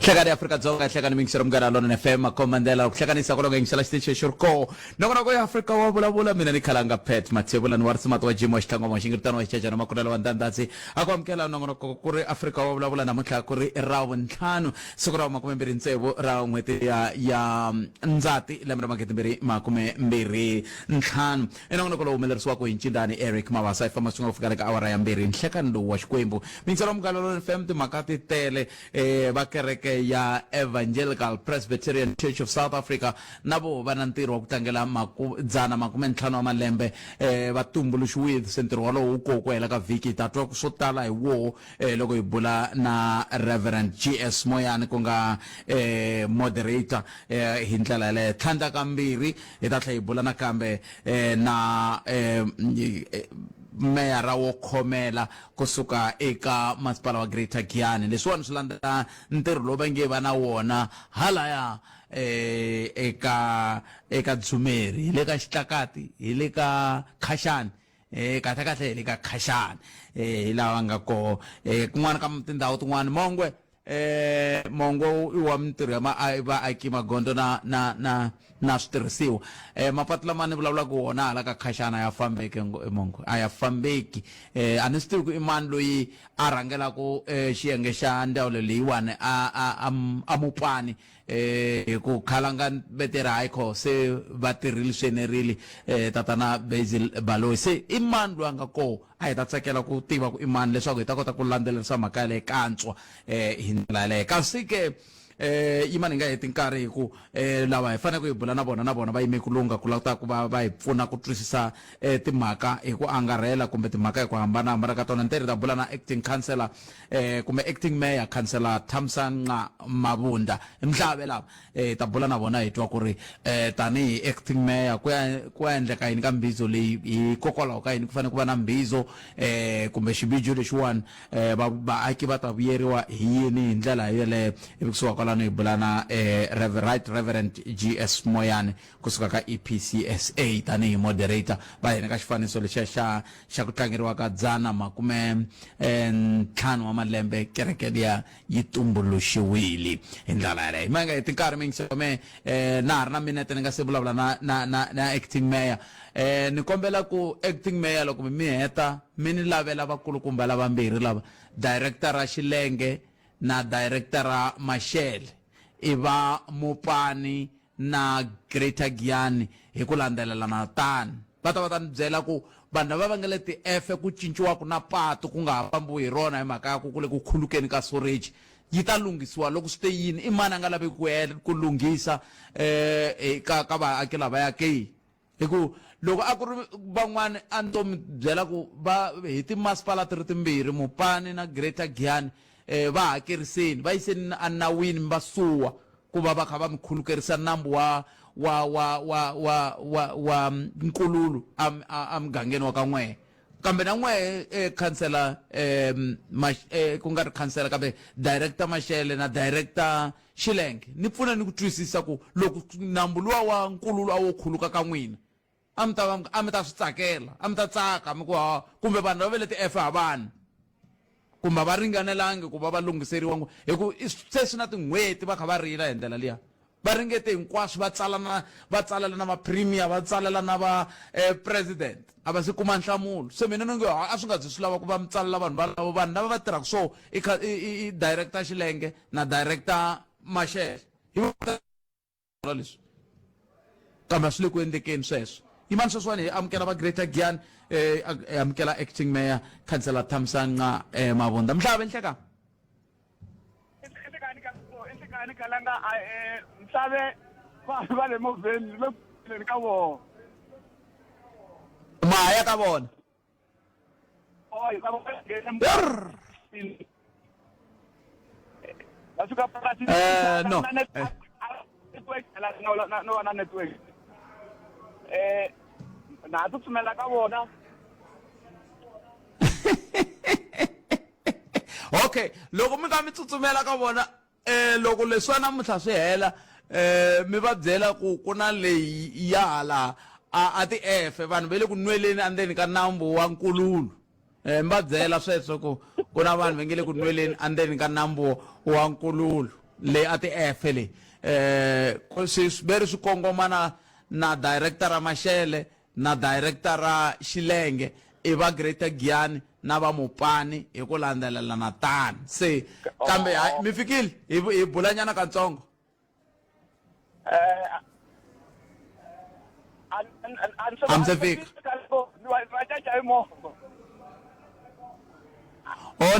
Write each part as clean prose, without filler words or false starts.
Hlakani Afrika Dzonga hlakani mingisero mngana lona FM akomandela ukuhlakanisa kolonke ngishala station shurko nokona ko Afrika wa bulabula mina nikhalanga pet mathebula ni warisi matwa jimo xithangwa maxingirtano xichacha na makulelo wa ndandazi akwamkela nongona ko kuri Afrika wa bulabula namuthla kuri rawu ntlhanu siku ra 27 ra n'weti ya Ndzati lembe ra 2025 enongona ko lo humelerisiwa ko hinchindani Eric Mabasa ifama sunga kufika ka awara ya 2 nhlekani lo wa xikwembu mingisero mngana lona FM timakati tele va kereke ya Evangelical Presbyterian Church of South Africa nabo bana ntiro wa kutangela dzana 50 wa malembe va tumbuluxiwile sentiro walo ukokwela ka viki tatwa ku swo tala hi wo loko hi bula na Reverend GS Moyane ku nga moderator hi ndlela le thanda kambiri hi ta tlhe hi bula na kambe na meya ra wo khomela kusuka eka masipala wa Greater Giyani leswiwani swi landza ntirho lowu va nge va na wona halaya eka Dzumeri hi le ka Xitlakati hi le ka Khashani kahle hi le ka Khashani hi lava nga ko kun'wana ka tindhawu tin'wana mongo I wa mintirho ya vaaki magondo na switirhisiwa mapatu lama ni vulavulaka wona hala ka Khashana ya fambeki mongo a ya fambeki a ni swi tivi ku I mani loyi a rhangelaka xiyenge xa ndawulo leyiwani a Mupani ku khalanga betera haikho se va tirhile swenerile tatana Basil Baloyi se I mani loyi a nga ko a hi ta tsakela ku tiva ku I mani leswaku hi ta kota ku landzelerisa mhaka leyi kantswa hi ndlela leyi kasi ke imani nga heti nkarhi hi ku lava hi fanele ku hi bula na bona va yime ku lunga ku lata ku va hi pfuna ku twisisa timhaka hi ku angarhela kumbe timhaka hi ku hambana ka tona ntirho ta bula na acting councillor kumbe acting mayor councillor Thamsanqa Mabunda Mhlabe lava ta bula na bona hi twa ku ri tani acting mayor ku ya endleka yini ka mbizo leyi hikokwalaho ka yini ku fanele ku va na mbizo kumbe xibijo lexiwani vaaki va ta vuyeriwa hi yini hi ndlela yeleyo ivi lano hi bulana Reverend GS Moyane kusuka ka EPCSA tanihi moderator va hina ka xifaniso lexa xa ku tlangeriwa ka dzana 50 wa malembe kereke liya yi tumbuluxiwile hi ndlela yaleyo ma nga heti nkarhi mingisome na ha ri na minete ni nga se vulavula na acting mayor ni kombela ku acting mayor loko mi heta mi ni lavela vakulukumba lavambirhi lava director ra Xilenge na director Mashele iva Mupani na Greater Giyani hi ku landzelelana tani va ta ni byela ku vanhu va nga le ti F ku cinciwaka na patu ku nga fambiwi hi rona hi mhaka ya ku kule ku khulukeni ka storage yi ta lunghisiwa loko swi te yini I mani a nga lavi ku lunghisa ka vaaki lava ya ke hi ku loko a ku ri van'wana a ni to mi byela ku va hi timasipala ti ri timbirhi Mupani na Greater Giyani va hakeriseni va yiseni anawini va suwa ku va kha va mikhulukerisa nambu wa Nkululu mugangeni wa ka N'wehe kambe na N'wehe councillor ku nga ri councillor kambe director Mashele na director Xilenge ni pfuna ni ku twisisa ku loko nambu luwa wa Nkululu a wo khuluka ka n'wina a mi ta swi tsakela a mi ta tsaka mi ku kumbe vanhu va ve le ti F havani kumbe va ringanelangi ku va lunghiseriwa hi ku se swi na tin'hweti va kha va rila hi ndlela liya va ringete hinkwaswo va tsalela na ma-premier va tsalela na va president a va se kuma nhlamulo se mina ni nge a swi nga zi swi lava ku va mi tsalela vanhu lava va tirhaka so I director Xilenge na director Mashele hi leswi kambe a swi le ku endlekeni sweswo imani sweswiwani hi amukela va Greater Giyani amukela acting mayor councillor Thamsanqa Mabunda Mhlabe nhleka enhlekani kalanga Mhlabe va le moveni le ka vona maya ka vona ka no network na tsutsumela ka vona okay loko mi ka mi tsutsumela ka vona loko leswi namuntlha swi hela mi va byela ku ku na leyi ya hala a ti F vanhu va le ku nweleni andzeni ka nambu wa Nkululu mi va byela sweswo ku na vanhu va nge le ku nweleni andzeni ka nambu wa Nkululu le ati efele siberi swi kongomana na director Mashele na director Xilenge i va Greater Giyani na va Mopani hi ku landzelelana tani se kambe mi fikile hi bulanyana katsongo Amse fika.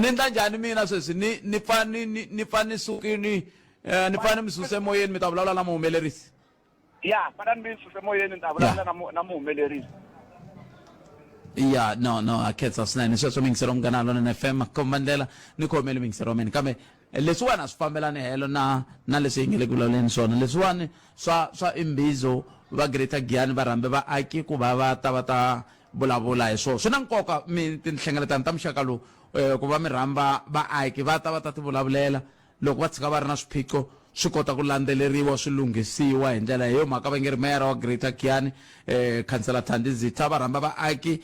Ni ndla njhani mina sweswi ni fane sukini ni fane mi suse moyeni mi ta vulavula na muhumelerisi ya fanani mi suse moyeni ni ta vulavula na muhumelerisi ya no akhetsa swinene sweswo mingisero Munghana Lonene FM kombandlela ni khomele mingisero mina kambe leswiwani a swi fambelani helo na leswi hi nge le ku vulavuleni swona leswiwani swa imbizo va Greater Giyani va rhambe vaaki ku va ta vulavula hi swona swi na nkoka tinhlengeletano ta muxaka lowu ku va mi rhamba vaaki va ta ti vulavulela loko va tshika va ri na swiphiqo swi kota ku landzeleriwa swi lunghisiwa hi ndlela hiyo mhaka va nge ri meyara wa Greater Giyani Councillor Thandi Zitha va rhamba vaaki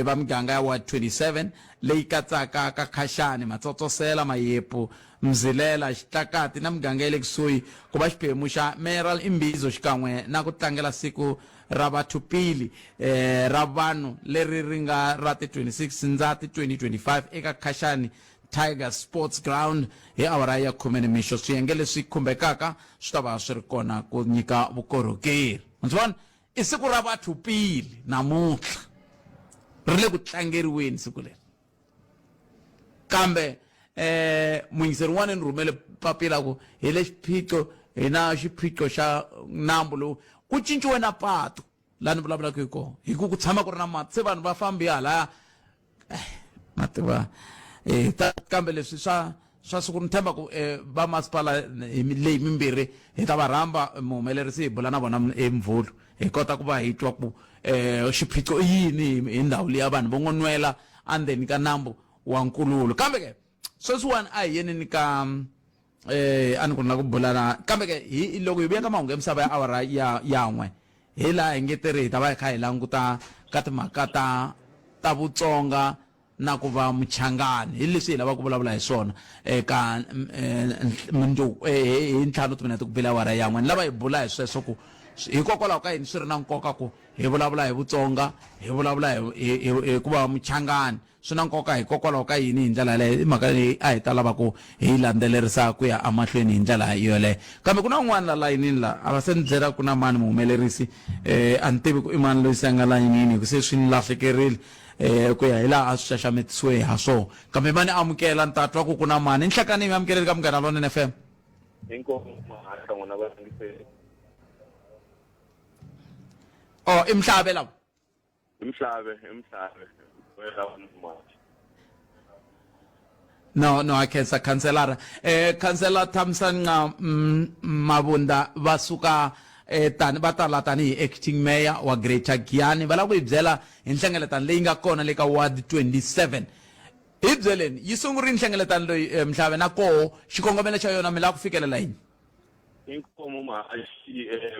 va miganga ya Ward 27 leyi katsaka ka Khashani Matsotsosela Mayepu Mzilela Xitakati na miganga ya le kusuhi ku va xiphemu xa Mayoral Imbizo xikan'we na ku tlangela siku ra vathupili ra vanhu leri ri nga ra ti 26 Ndzati 2025 eka Khashani Tiger Sports Ground hi awara ya 10 nimixo swiyenge leswi khumbekaka swi ta va swi ri kona ku nyika vukorhokeri ndzi vona i siku ra vathupili namuntlha ri le ku tlangeriweni siku leri kambe muyingiseri wun'wana ni rhumele papila ku hi le xiphiqo hi na xiphiqo xa nambu lowu ku cinciwe na patu laha ni vulavulaka hi kona hi ku tshama ku ri na mati se vanhu va fambi halaya mativa kambe leswi swa siku ni tshemba ku va masipala leyi mimbirhi hi ta va rhamba muhumelerisi hi bula na vona eMvula hi kota ku va hi twa ku xiphiqo i yini hi ndhawu leyi ya vanhu vo n'wanwela andzeni ka nambu wa Nkululo kambe ke sweswiwani a hi yenini ka a ni ku na ku bulana kambe ke loko hi vuya ka mahungu ya misava ya awara yan'we hi laha hi ngeteri hi ta va hi kha hi languta ka timhaka ta Vutsonga na ku va muchangani hi leswi hi lavaka ku vulavula hi swona eka hi ntlhanu timinete ku bila awara yan'we ni lava hi bula hi sweswo ku hikokwalaho ka yini swi ri na nkoka ku hi vulavula hi Vutsonga hi vulavula hi ku va muchangani swi na nkoka hikokwalaho ka yini hi ndlela leyo i mhaka leyi a hi ta lava ku hi landzelerisa ku ya amahlweni hi ndlela yoleyo kambe ku na un'wana la layinini la a va se ni byela ku na mani muhumelerisi a ni tivi ku i mani loyi se a nga layinini hi se swi ni lahlekerile ku ya hi laha a swi xaxametisiwe ha swona kambe mani amukela ni ta twa ku na mani ni hlakani mi amukeleli ka Munghana Lonene FM i Mhlabe lawa imhlabe no akhensa khanselara khansela Thamsanqa Mabunda va suka va tala tani hi acting mayor wa Greater Giyani va lava ku hi byela hi nhlengeletano leyi nga kona le ka Ward 27 hi byeleni yi sungurile nhlengeletano loyi Mhlabe na koho xikongomelo xa yona mi lava ku fikelela yini inkomo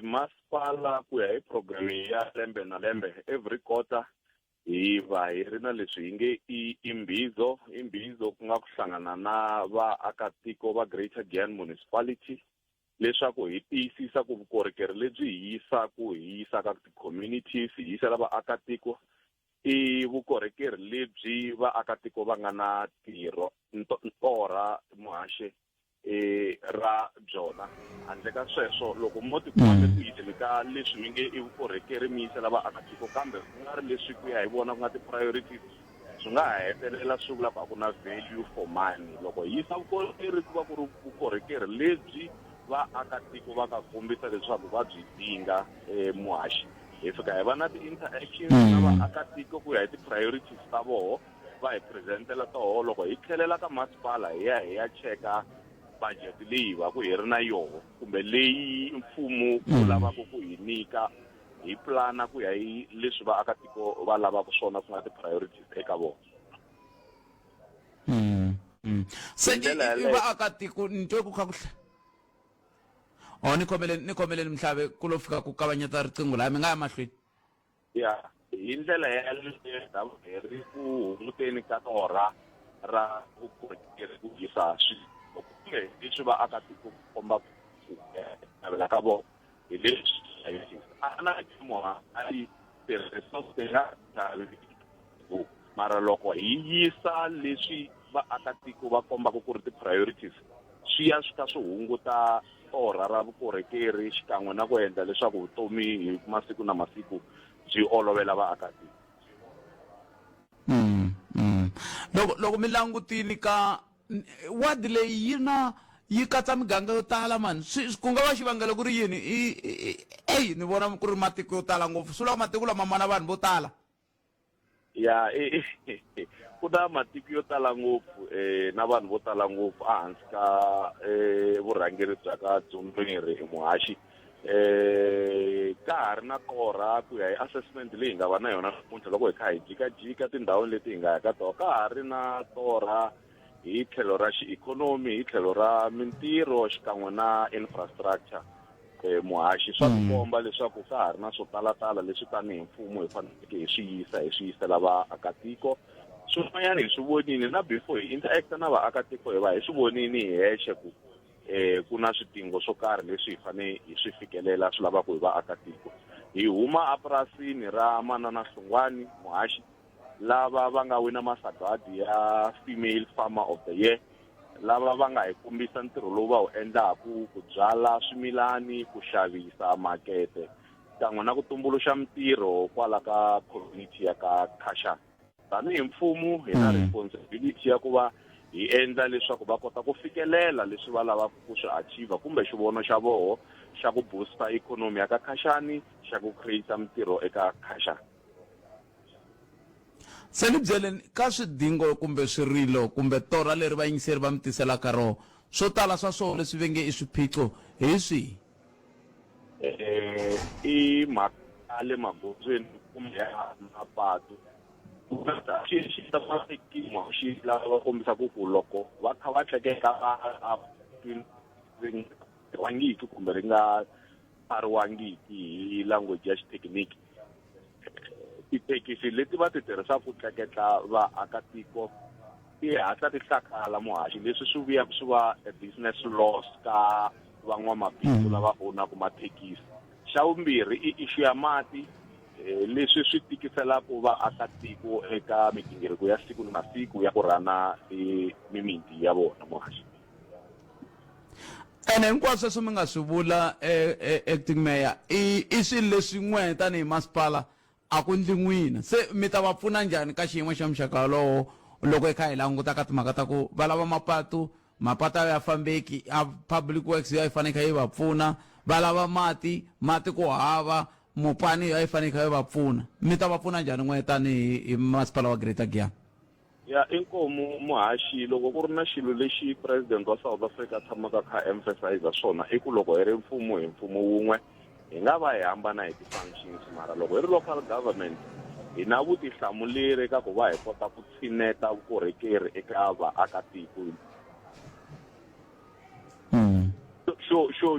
masipala ku ya hi program ya lembe na lembe every quarter hi va hi ri na leswi hi nge imbizo ku nga ku hlangana na vaakatiko va Greater Giyani Municipality leswaku hi tiyisisa ku vukorhokeri lebyi hi yisaka ti-communities hi yisela vaakatiko i vukorhokeri lebyi vaakatiko va nga na ntorha muhaxe ra byona handle ka sweswo loko mo tikumane ku yisele ka leswi mi nge i vukorhokeri mi yisela vaakatiko kambe ku nga ri leswi ku ya hi vona ku nga ti-priorities swi nga ha hetelela swi vula ku na value for money loko hi yisa vukorhokeri ku va ku ri vukorhokeri lebyi vaakatiko va ka kombisa leswaku va byi dinga muhaxi hi fika hi va na ti-interactions na vaakatiko ku ya hi ti-priorities ta voho va hi presentela toho loko hi tlhelela ka masipala hi ya cheka budget leyi va ku hi ri na yoho kumbe leyi mfumo ku lavaka ku hi nyika hi plana ku ya hi leswi vaakatiko va lavaka swona ku nga ti-priorities eka vona se vaakatiko ni twe ku kha ku ni khomeleni Mhlabe ku lo fika ku kavanyeta riqingho laha mi nga ya mahlweni ya hi ndlela ya hi ri ku hunguteni ka torha ra vukorhokeri ku yisa swin'we leswi vaakatiko komba ku navela ka vona hi leswi a na a tirhisa mara loko hi yisa leswi vaakatiko va kombaka ku ri ti-priorities swi ya swi ka swi hunguta orha ra vukorhokeri xikan'we na ku endla leswaku vutomi hi masiku na masiku byi olovela vaakatiko. Loko mi langutini ka wadi leyi yi katsa miganga yo tala mani ku nga va xivangelo ku ri yini ni vona ku ri matiko yo tala ngopfu swi lava matiko lama mana vanhu vo tala ya ku na matiko yo tala ngopfu na vanhu vo tala ngopfu ehansi ka vurhangeri bya ka Dzumeri Muhaxi ka ha ri na torha ku ya hi assessment leyi hi nga va na yona namuntlha loko hi kha hi jikajika tindhawini leti hi nga ya ka tona ka ha ri na torha hi tlhelo ra xiikhonomi hi tlhelo ra mintirho xikan'we na infrastructure Muhaxi swa tikomba leswaku ka ha ri na swo talatala leswi tanihi mfumo hi faneleke hi swi yisela vaakatiko swin'wanyana hi swi vonile na before hi interacta na vaakatiko hi swi vonile hi hexe ku ku na swidingo swo karhi leswi hi fanele hi swi fikelela swi lavaka hi vaakatiko hi huma apurasini ra Manana Hlungwane Muhaxi lava va nga wina masagwadi ya female farmer of the year lava va nga hi kombisa ntirho lowu va wu endlaku ku byala swimilani ku xavisa makete xikan'we na ku tumbuluxa mintirho kwala ka community ya ka Khashana tanihi mfumo hi na responsibility ya ku va hi endla leswaku va kota ku fikelela leswi va lavaka ku swi achieve kumbe xivono xa voho xa ku booster ikhonomi ya ka Khashani xa ku create mintirho eka Khashana. se ni byeleni ka swidingo kumbe swirilo kumbe torha leri vayingiseri va mi tiselaka roho swo tala swa swona leswi ve nge i swiphiqo hi swihi i mhaka le magondzweni kumbe ya mapatu xi ta matikimo xi lava kombisa ku loko va kha va tlekeka wangiki kumbe ri nga pfariwangiki hi language ya xithekiniki tithekisi leti va ti tirhisaka ku tleketla vaakatiko ti hatla ti hlakala Muhaxi leswi swi vuyaka swi va a business loss ka van'wamabindzu lava onaku mathekisi xa vumbirhi i issue ya mati leswi swi tikiselaku vaakatiko eka migingiriko ya siku na siku ya ku rhana mimiti ya vona Muhaxi. ene hinkwaswo sweswi mi nga swi vula acting mayor i swilo leswi n'we tanihi masipala a ku ndli n'wina se mi ta va pfuna njhani ka xiyimo xa muxaka wolowo loko hi kha hi languta ka timhaka ta ku va lava mapatu a ya fambeki a public works ya hi faneke yi va pfuna va lava mati ku hava mupani ya hi faneke yi va pfuna mi ta va pfuna njhani n'we tanihi masipala wa Greater Giyani? ya inkomu Muhaxi loko ku ri na xilo lexi president wa South Africa tshamaka kha emphasize swona i ku loko hi ri mfumo hi mfumo wun'we hi nga va hi hambana hi ti-functions mara loko hi ri local government hi na vutihlamuleri ka ku va hi kota ku tshineta vukorhokeri eka vaakatiko.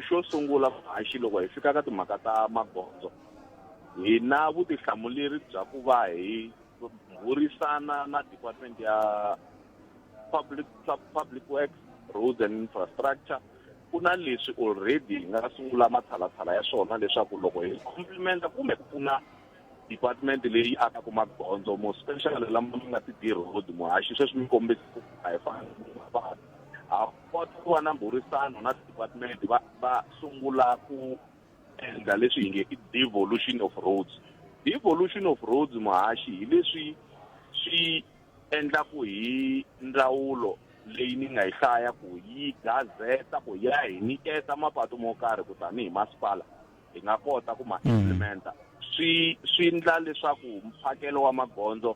xo sungula Muhaxi loko hi fika ka timhaka ta magondzo hi na vutihlamuleri bya ku va hi burisana na department ya public works roads and infrastructure ku na leswi already hi nga sungula matshalatshala ya swona leswaku loko hi complimenta kumbe ku pfuna department leyi akaku magondzo mo special lama mi nga ti-road Muhaxi sweswi mi kombisa ku a hi fani a kota ku va na mburisano na department va sungula ku endla leswi hi nge i devolution of roads. Devolution of roads Muhaxi hi leswi swi endlaku hi ndzawulo leyi ni nga yi hlaya ku yi gazeta ku ya hi nyiketa mapatu mo karhi ku tanihi masipala hi nga kota ku ma implementa swi endla leswaku mphakelo wa magondzo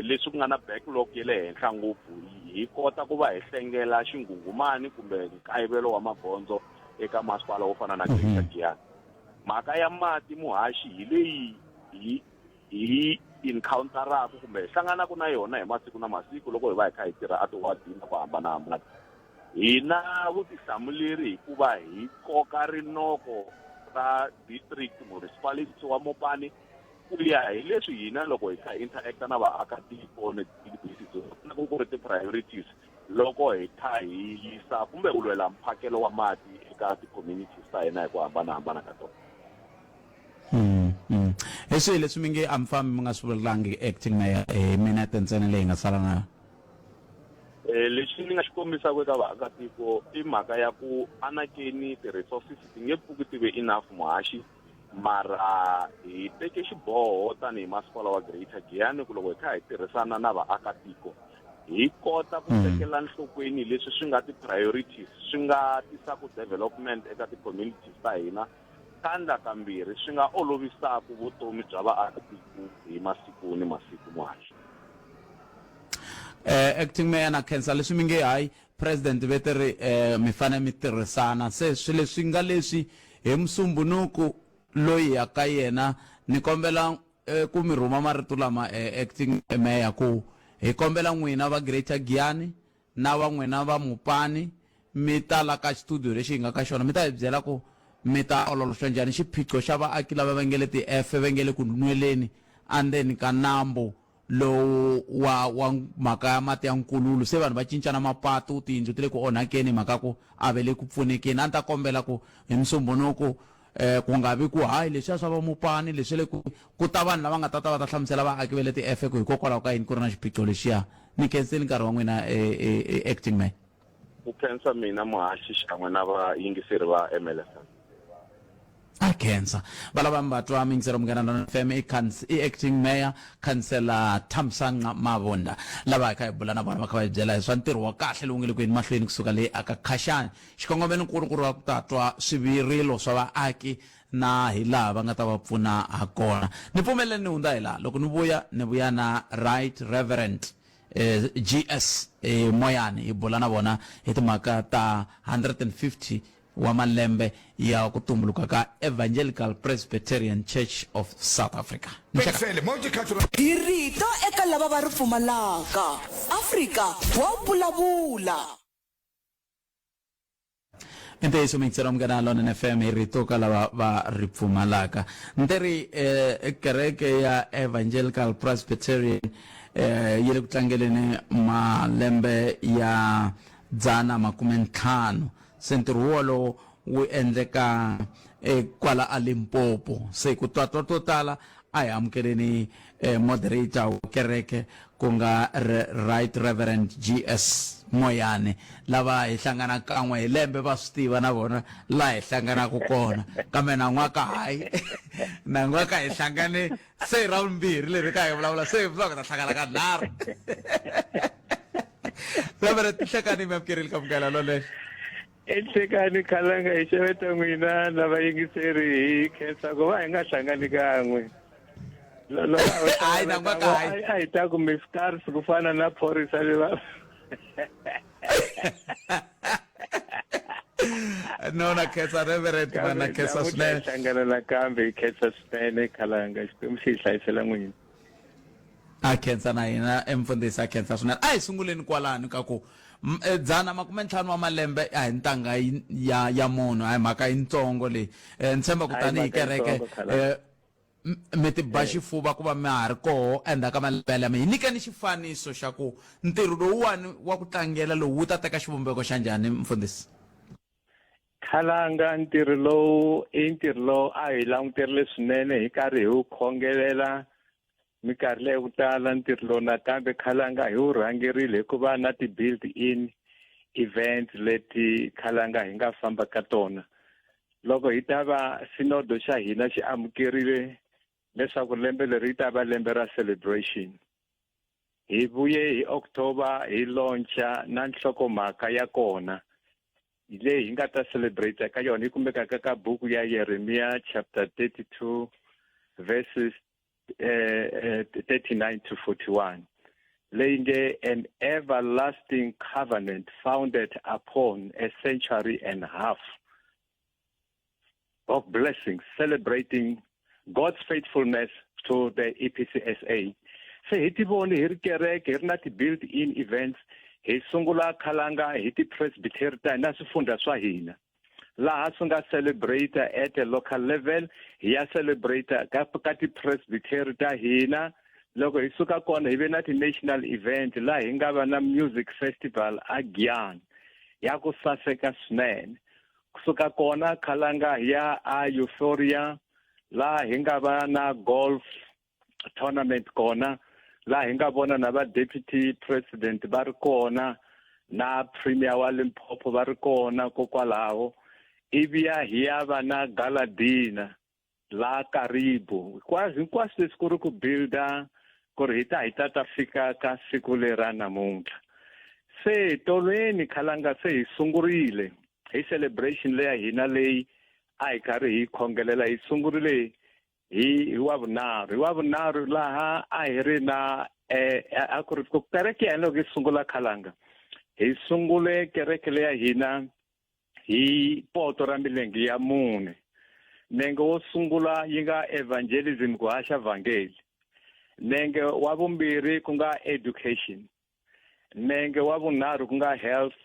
leswi ku nga na backlog ya le henhla ngopfu hi kota ku va hi hlengela xingungumani kumbe nkayivelo wa magondzo eka masipala wo fana na Greater Giyani. Mhaka ya mati Muhaxi hi leyi hi encounteraka kumbe hi hlanganaka na yona hi masiku na masiku loko hi va hi kha hi tirha a tiwadini ku hambanahambana. Hi na vutihlamuleri hikuva hi koka rinoko ra district municipality wa Mopani ku ya hi leswi hina loko hi kha interacta na vaakatiko na ku ri ti-priorities loko hi kha hi yisa kumbe ku lwela mphakelo wa mati eka ti-communities ta hina hi ku hambanahambana ka tona. Hi swihi leswi mi nge a mi fambi mi nga swi vurilangi acting mayor minete ntsena leyi nga sala na Lexi ni nga xi kombisaka eka vaakatiko i mhaka ya ku anakeni ti-resources ti nge pfuki ti ve enough muhaxi, mara hi teke xiboho tanihi masipala wa Greater Giyani ku loko hi kha hi tirhisana na vaakatiko hi kota ku tekela nhlokweni leswi swi nga ti-priorities swi nga tisaka development eka ti-communities ta hina, kandla kambirhi swi nga olovisaka vutomi bya vaakatiko hi masiku ni masiku muhaxi. acting mayor na khensa leswi mi nge hayi president veteri mi fane mi tirhisana se swi leswi nga leswi hi musumbunuku loyi ya ka yena ni kombela ku mi rhuma marito lama acting mayor ku hi kombela n'wina va Greater Giyani na va n'wina va Mopani mi ta la ka studio lexi hi nga ka xona mi ta hi byela ku mi ta ololoxa njhani xiphiqo xa vaaki lava va nge le ti-F va nge le ku nweleni andzeni ka nambu lowu wa mhaka ya mati ya Nkululu, se vanhu va cincana mapatu, tiyindlu ti le ku onhakeni mhaka ku a ve le ku pfunekeni. A ni ta kombela ku hi musumbunuku ku nga vi ku hayi leswiya swa va Mopani leswi le ku ta vanhu lava nga ta va ta hlamusela vaaki va le ti-F ku hikokwalaho ka yini ku ri na xiphiqo lexiya. Ni khenseni nkarhi wa n'wina acting mayor. Ku khensa mina muhaxi xikan'we na vayingiseri va MLFM. A khensa valava mi vatwa mingisero Munghana FM i acting mayor Councillor Thamsanqa Mavhunda lava hi kha hi bula na vona va kha va hi byela hi swa ntirho wa kahle lowu nge le ku yeni mahlweni kusuka leyi aka Khashani. Xikongomelo nkulu wa ku ta twa swivirilo swa vaaki na hi laha va nga ta va pfuna ha kona. Ni pfumelele ni hundza hi laha loko ni vuya na Right Reverend GS Moyane hi bula na vona hi timhaka ta 150 wa malembe ya ku tumbuluka ka Evangelical Presbyterian Church of South Africa. Hi rito eka lava va ri pfumalaka, Afrika wa vulavula. Ntiyiso mingisero Munghana Lonene FM hi rito ka lava va ri pfumalaka. Nteri kereke ya Evangelical Presbyterian yi le ku tlangeleni malembe ya 150 sentiro wolo wu endleka kwala a Limpopo. Se ku twa to tala a hi amukeleni moderator wa kereke ku nga Right Reverend GS Moyane lava hi hlangana kan'we hi lembe va swi tiva na vona laha hi hlanganaka kona, kambe nan'waka hayi nan'waka hi hlangane se ra vumbirhi leri ka hi vulavula se hi vulavula ta hlangana ka nharhu. Reverend hlekani mi amukerile ka Munghana Lonene. Ehlekani khalanga hi xeweta n'wina na vayingiseri hi khensa ku va hi nga hlangani kan'we. Hayi nan'waka hayi a hi ta ku mi scars ku fana na phorisa leva. No na khensa Reverend na khensa swinene. Hlangana nakambe hi khensa swinene khalanga Xikwembu xi hi hlayisela n'wina. A khensa na hina emfundhisi a khensa swinene. A hi sunguleni kwalani ka ku 150 wa malembe a hi ntanga ya munhu a hi mhaka yintsongo leyi. Ni tshemba ku tanihi kereke mi ti ba xifuva ku va mi ha ri koho endzhaku ka malembe lama. Hi nyikeni xifaniso xa ku ntirho lowuwani wa ku tlangela lowu wu ta teka xivumbeko xa njhani mfundhisi? Khalanga ntirho lowu i ntirho lowu a hi languterile swinene hi karhi hi wu khongelela minkarhi leyi ku tala ntirho lowu nakambe khalanga hi wu rhangerile hikuva na ti-built-in events leti khalanga hi nga famba ka tona. Loko hi ta va sinodo xa hina xi amukerile leswaku lembe leri yi ta va lembe ra celebration, hi vuye hi October hi launcha na nhlokomhaka ya kona leyi hi nga ta celebrate ka yona yi kumekaka ka buku ya Yeremiya chapter 32 verses 39 to 41, laying an everlasting covenant founded upon a century and a half of blessings, celebrating God's faithfulness to the EPCSA. So hi ti voni hi ri kereke hi ri na ti-built-in events, hi sungula khalanga hi ti-presbytery ta na swifundha swa hina laha swi nga celebrate at a local level, hi ya celebrate ka ti-presbytery ta hina loko hi suka kona hi ve na ti-national event laha hi nga va na music festival a Giyani ya ku saseka swinene kusuka kona khalanga ya a Euphoria laha hi nga va na golf tournament kona laha hi nga vona na va deputy president va ri kona na premier wa Limpopo va ri kona kokwalaho ivi hi ya va na gala dinner la karibu hinkwaswo leswi ku ri ku builda ku ri hi ta fika ka siku lera namuntlha se tolweni khalanga se hi sungurile hi celebration leya hina leyi a hi karhi hi khongelela hi sungurile hi wavunharhu laha a hi ri na a ku ri ku kereke ya loko hi sungula khalanga hi sungule kereke leya hina hi poto ra milenge ya mune nenge wo sungula yi nga evangelism ku haxa vhangeli nenge wa vumbirhi ku nga education nenge wa vunharhu ku nga health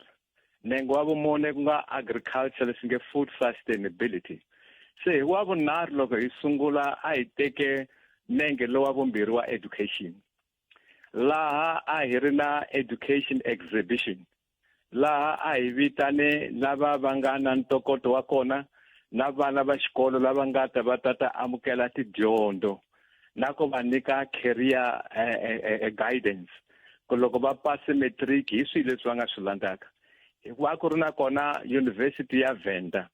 nenge wa vumune ku nga agriculture leswi nge food sustainability se wa vunharhu loko hi sungula a hi teke nenge lowa vumbirhi wa education laha a hi ri na education exhibition laha a hi vitane lava va nga na ntokoto wa kona na vana va xikolo lava nga ta va ta amukela tidyondzo na ku va nyika career guidance ku loko va pase matric hi swilo leswi va nga swi landzaka hikuva ku ri na kona university ya Venda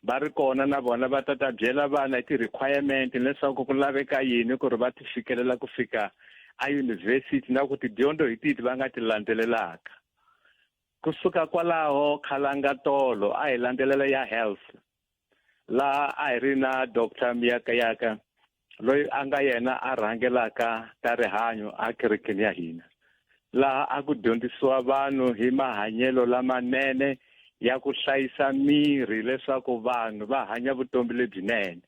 va ri kona na vona va ta byela vana ti-requirement leswaku ku laveka yini ku ri va ti fikelela ku fika a university na ku tidyondzo hi titi va nga ti landzelelaka kusuka kwalaho khalanga tolo a hi landzelela ya health laha a hi ri na Dr. Miyakayaka loyi a nga yena a rhangelaka ta rihanyo a kerekeni ya hina laha a ku dyondzisiwa vanhu hi mahanyelo lamanene ya ku hlayisa miri leswaku vanhu va hanya vutomi lebyinene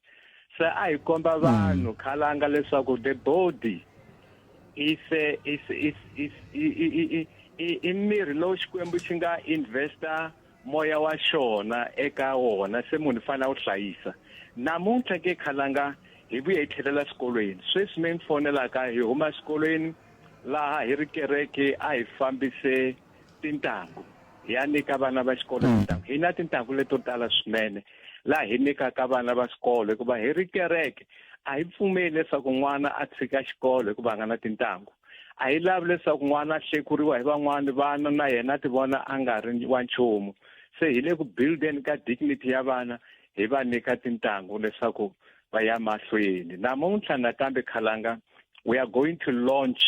se a hi komba vanhu khalanga leswaku the body is miri lowu xikwembu xi nga investa moya wa xona eka wona se munhu fana wu hlayisa namuntlha ke khalanga hi vuye hi tlhelela xikolweni sweswi mi fonelaka hi huma xikolweni laha hi ri kereke a hi fambise tintangu ya nyika vana va xikolo tintangu hi na tintangu leto tala swinene laha hi nyikaka vana va xikolo hikuva hi ri kereke a hi pfumeli leswaku n'wana a tshika xikolo hikuva a nga na tintangu a hi lavi leswaku n'wana a hlekuriwa hi van'wani vana na yena ti vona a nga ri wa nchumu se hi le ku buildeni ka dignity ya vana hi va nyika tintangu leswaku va ya mahlweni namuntlha nakambe khalanga we are going to launch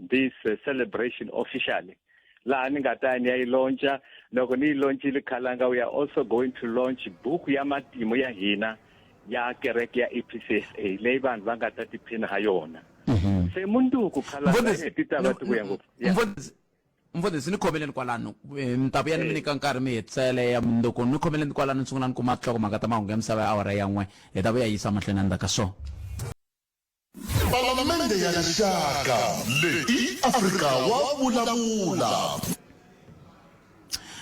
this celebration officially laha ni nga ta ni ya yi launcha loko ni yi launchile khalanga we are also going to launch buku ya matimu ya hina ya kereke ya EPCSA leyi vanhu va nga ta tiphina ha yona se munduku khalanga ti ta va ti vuya ngopfu mfundhisi ni khomeleni kwalano mi ta vuya ni mi nyika nkarhi mi hi tsele ya munduku ni khomeleni kwalano ni sungula ni kuma tinhlokomhaka ta mahungu ya misava ya awara ya 1 hi ta vuya yisa mahlweni endzhaku ka swona Palamende ya rixaka leyi Afrika wa vulavula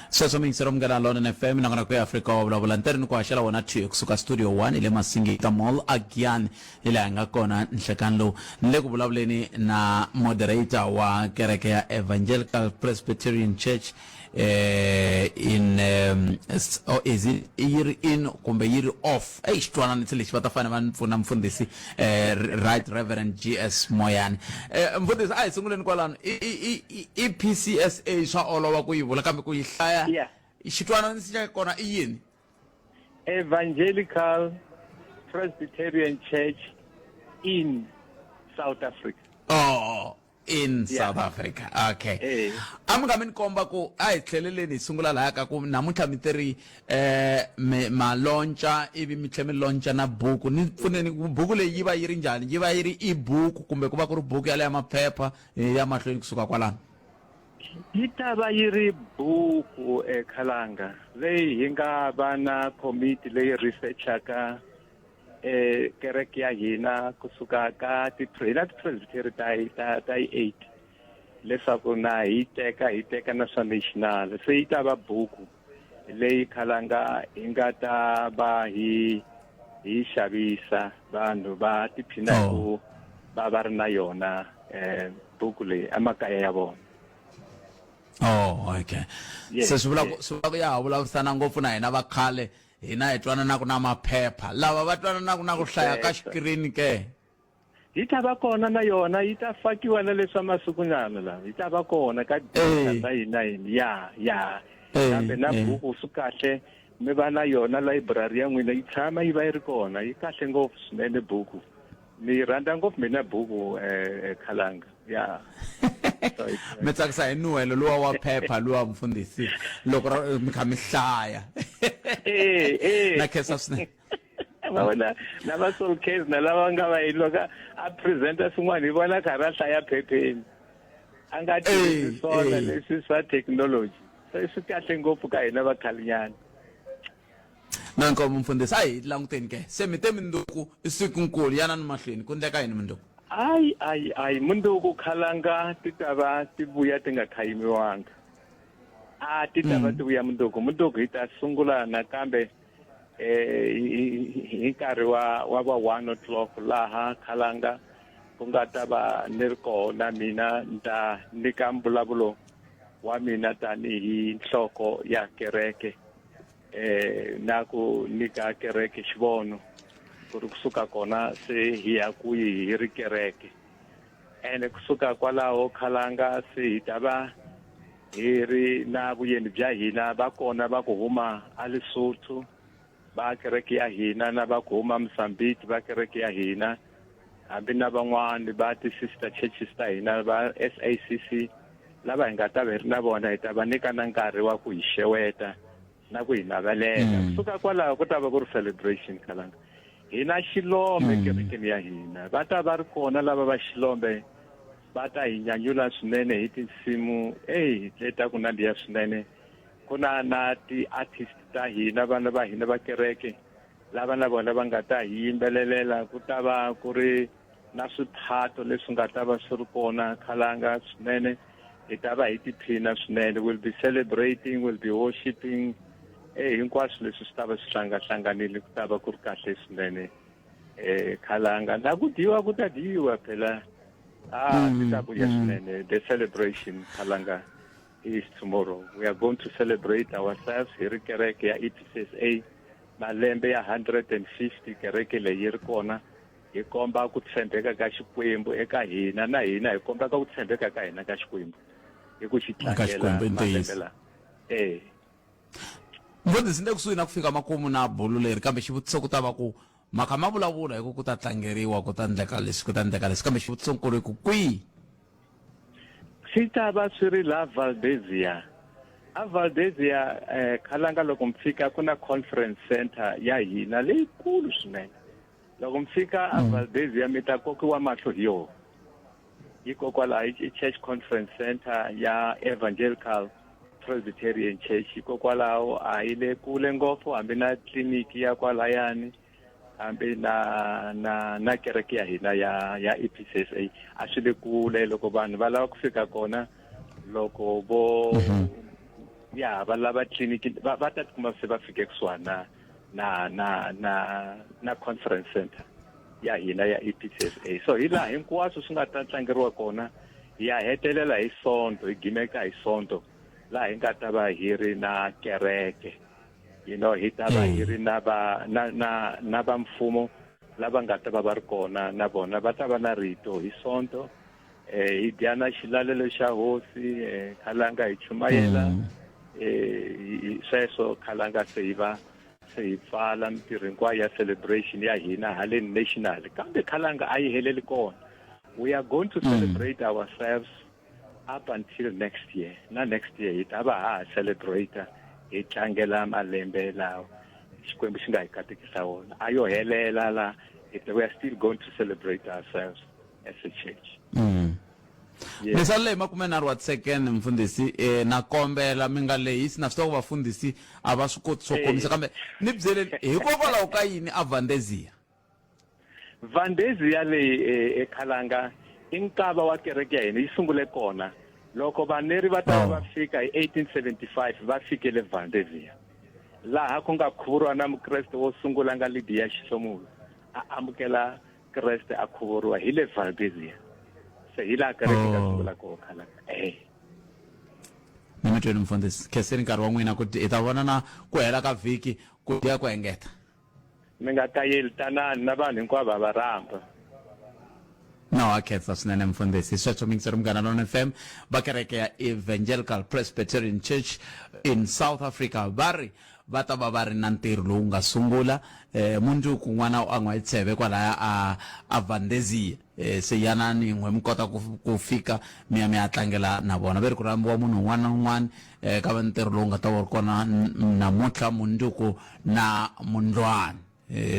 sweswo mi yingisela munghana London FM na ngona ku ya Afrika wa vulavula ntirho ni ku haxela wona two kusuka studio 1 ile Masingita Mall a Giyani ile a nga kona nhlekani lowu ni le ku vulavuleni na moderator wa kereke ya Evangelical Presbyterian Church is it yiri in kumbe yiri off xitwana ni lexi va ta fane va ni pfuna mfundhisi Right Reverend GS Moyane mfundhisi a hi sunguleni kwalano i PCSA swa olova ku yi vula kambe ku yi hlaya xitwana ni xa kona i yini Evangelical Presbyterian Church in South Africa in South Africa okay amga mi komba ku a hi tlheleleni hi sungula laha ka ku namuntlha mi tiri ma launcha ivi mi tlhe mi launcha na buku ni pfuneni buku leyi yi va yi ri njhani yi va yi ri e-book kumbe ku va ku ri buku ya le ya maphepha ya mahlweni kusuka kwalano yi ta va yi ri buku khalanga leyi hi nga va na committee leyi researchaka kereke ya hina kusuka ka ti-presbytery ta 8 leswaku na hi teka na swa national se yi ta va buku leyi khalanga hi nga ta va hi xavisa vanhu va tiphina ku va ri na yona buku leyi emakaya ya vona. Oh, okay. Yes, Se swivula yes. swivula ku ya vulavurisana ngopfu na hina vakhale hina hi twananaku na maphepha lava va twananaku na ku hlaya ka xikirini ke. Yi ta va kona na yona yi ta fakiwa na leswa masikunyana lawa yi ta va kona ka data hina ya kambe na buku swi kahle mi va na yona library ya n'wina yi tshama yi va yi ri kona yi kahle ngopfu swinene buku ni rhandza ngopfu mina buku Khalanga ya mi tsakisa hi nuhelo luwa wa phepha luwa mfundhisi loko mi kha mi hlaya na khensa swinene. vona na va soul case na lava nga va hi loko a presenta swin'wana hi vona karhi a hlaya phepheni a nga tirhisi swona leswi swa technology so swi kahle ngopfu ka hina vakhalinyana. Na nkomo mfundhisi a hi languteni ke se mi te minduku i sikunkulu yana ni mahlweni ku endleka yini minduku. Ai munduku Khalanga ti ta va ti vuya ti nga khayimiwanga ti ta va ti vuya munduku hi ta sungula nakambe hi nkarhi wa va 1 o'clock laha Khalanga ku nga ta va ni ri kona mina ni ta nyika mbulavulo wa mina tanihi nhloko ya kereke na ku nyika kereke xivono ku ri kusuka kona se hi ya ku hi ri kereke ene kusuka kwalaho Khalanga se hi ta va hi ri na vuyeni bya hina va kona va ku huma a Lesotho ba kereke ya hina na va ku huma Mozambique va kereke ya hina hambi na van'wani va ti-sister churches ta hina va SACC lava hi nga ta va hi ri na vona hi ta va nyika na nkarhi wa ku hi xeweta na ku hi navelela kusuka kwalaho ku ta va ku ri celebration Khalanga. Hi na Xilombe kerekeni ya hina va ta va ri kona lava va Xilombe va ta hi nyanyula swinene hi tinsimu leta ku nandziha swinene ku na ti-artist ta hina vana va hina va kereke lava na vona va nga ta hi yimbelelela ku ta va ku ri na swiphato leswi nga ta va swi ri kona Khalanga swinene hi ta va hi tiphina swinene we'll be celebrating we'll be worshiping hinkwaswo leswi swi ta va swi hlangahlanganile ku ta va ku ri kahle swinene Khalanga na ku dyiwa ku ta dyiwa phela ti ta vuya swinene. The celebration Khalanga is tomorrow. We are going to celebrate ourselves hi ri kereke ya EPCSA malembe ya 150 kereke leyi ri kona hi komba ku tshembeka ka Xikwembu eka hina na hina hi komba ka ku tshembeka ka hina ka Xikwembu hi ku xi tlangela malembe la mfundhisi nde kusuhi na ku fika makumu na bulu leri kambe xivutiso ku ta va ku maka ma vulavula hi ku ta tlangeriwa ku ta endleka leswi kambe xivutiso nkulu hi ku kwihi swi ta va swi ri la Valdezia a Valdezia Khalanga loko mi fika ku na conference center ya hina leyikulu swinene loko mi fika a Valdezia mi ta kokiwa mahlo hi yona hikokwalaho i church conference center ya Evangelical Presbyterian Church hikokwalaho a yi le kule ngopfu hambi na tliliniki ya kwalayani hambi na kereke ya hina ya EPCSA a swi le kule loko vanhu va lava ku fika kona loko vo va lava tliliniki va ta tikuma se va fike kusuhana na conference center ya hina ya EPCSA so hi laha hinkwaswo swi nga ta tlangeriwa kona hi ya hetelela hi sonto hi gimeka hi sonto laha hi nga ta va hi ri na kereke hi ta va hi ri na va mfumo lava nga ta va ri kona na vona va ta va na rito hi sonto hi dya na xilalelo xa hosi Khalanga hi chumayela sweswo Khalanga se hi pfala mintirho hinkwayo ya celebration ya hina haleni national kambe Khalanga a yi heleli kona we are going to celebrate ourselves up until next year na next year hi ta va ha celebrate hi tlangela malembe lawa Xikwembu xi nga hi katekisa wona a yo helela la we are still going to celebrate ourselves as a church. Misalele makumenharhu wa second mfundhisi na kombela mi nga lehisi na swi tiva ku vafundhisi a va swi koti swo komisa kambe ni byeleni hikokwalaho ka yini a Valdezia leyi Khalanga i nkava wa kereke ya hina yi sungule kona loko vaneri va ta va fika hi 1875 va fikele Valdezia laha ku nga khuvuriwa na mukreste wo sungula nga Lydia Xihlomulo a amukela kreste a khuvuriwa hi le Valdezia se hi laha kereke ka sungula ku khala Nimetweni mfundhisi kheseni nkarhi wa n'wina ku hi ta vona na ku hela ka vhiki ku ya ku engeta mi nga kayeli tanani na vanhu hinkwavo va rhamba no wa khetsa swinene mfundhisi sweswo mingiseri Munghana Lonene FM va kereke ya Evangelical Presbyterian Church in South Africa va ta va ri na ntirho lowu nga sungula mundzuku n'wana a n'wa itsheve kwalaya a Vandezia se yana ni n'we mi kota ku fika mi ya tlangela na vona ku rambiwa munhu un'wana na un'wana ka va ntirho lowu nga ta va ri kona namuntlha mundzuku na mundlwana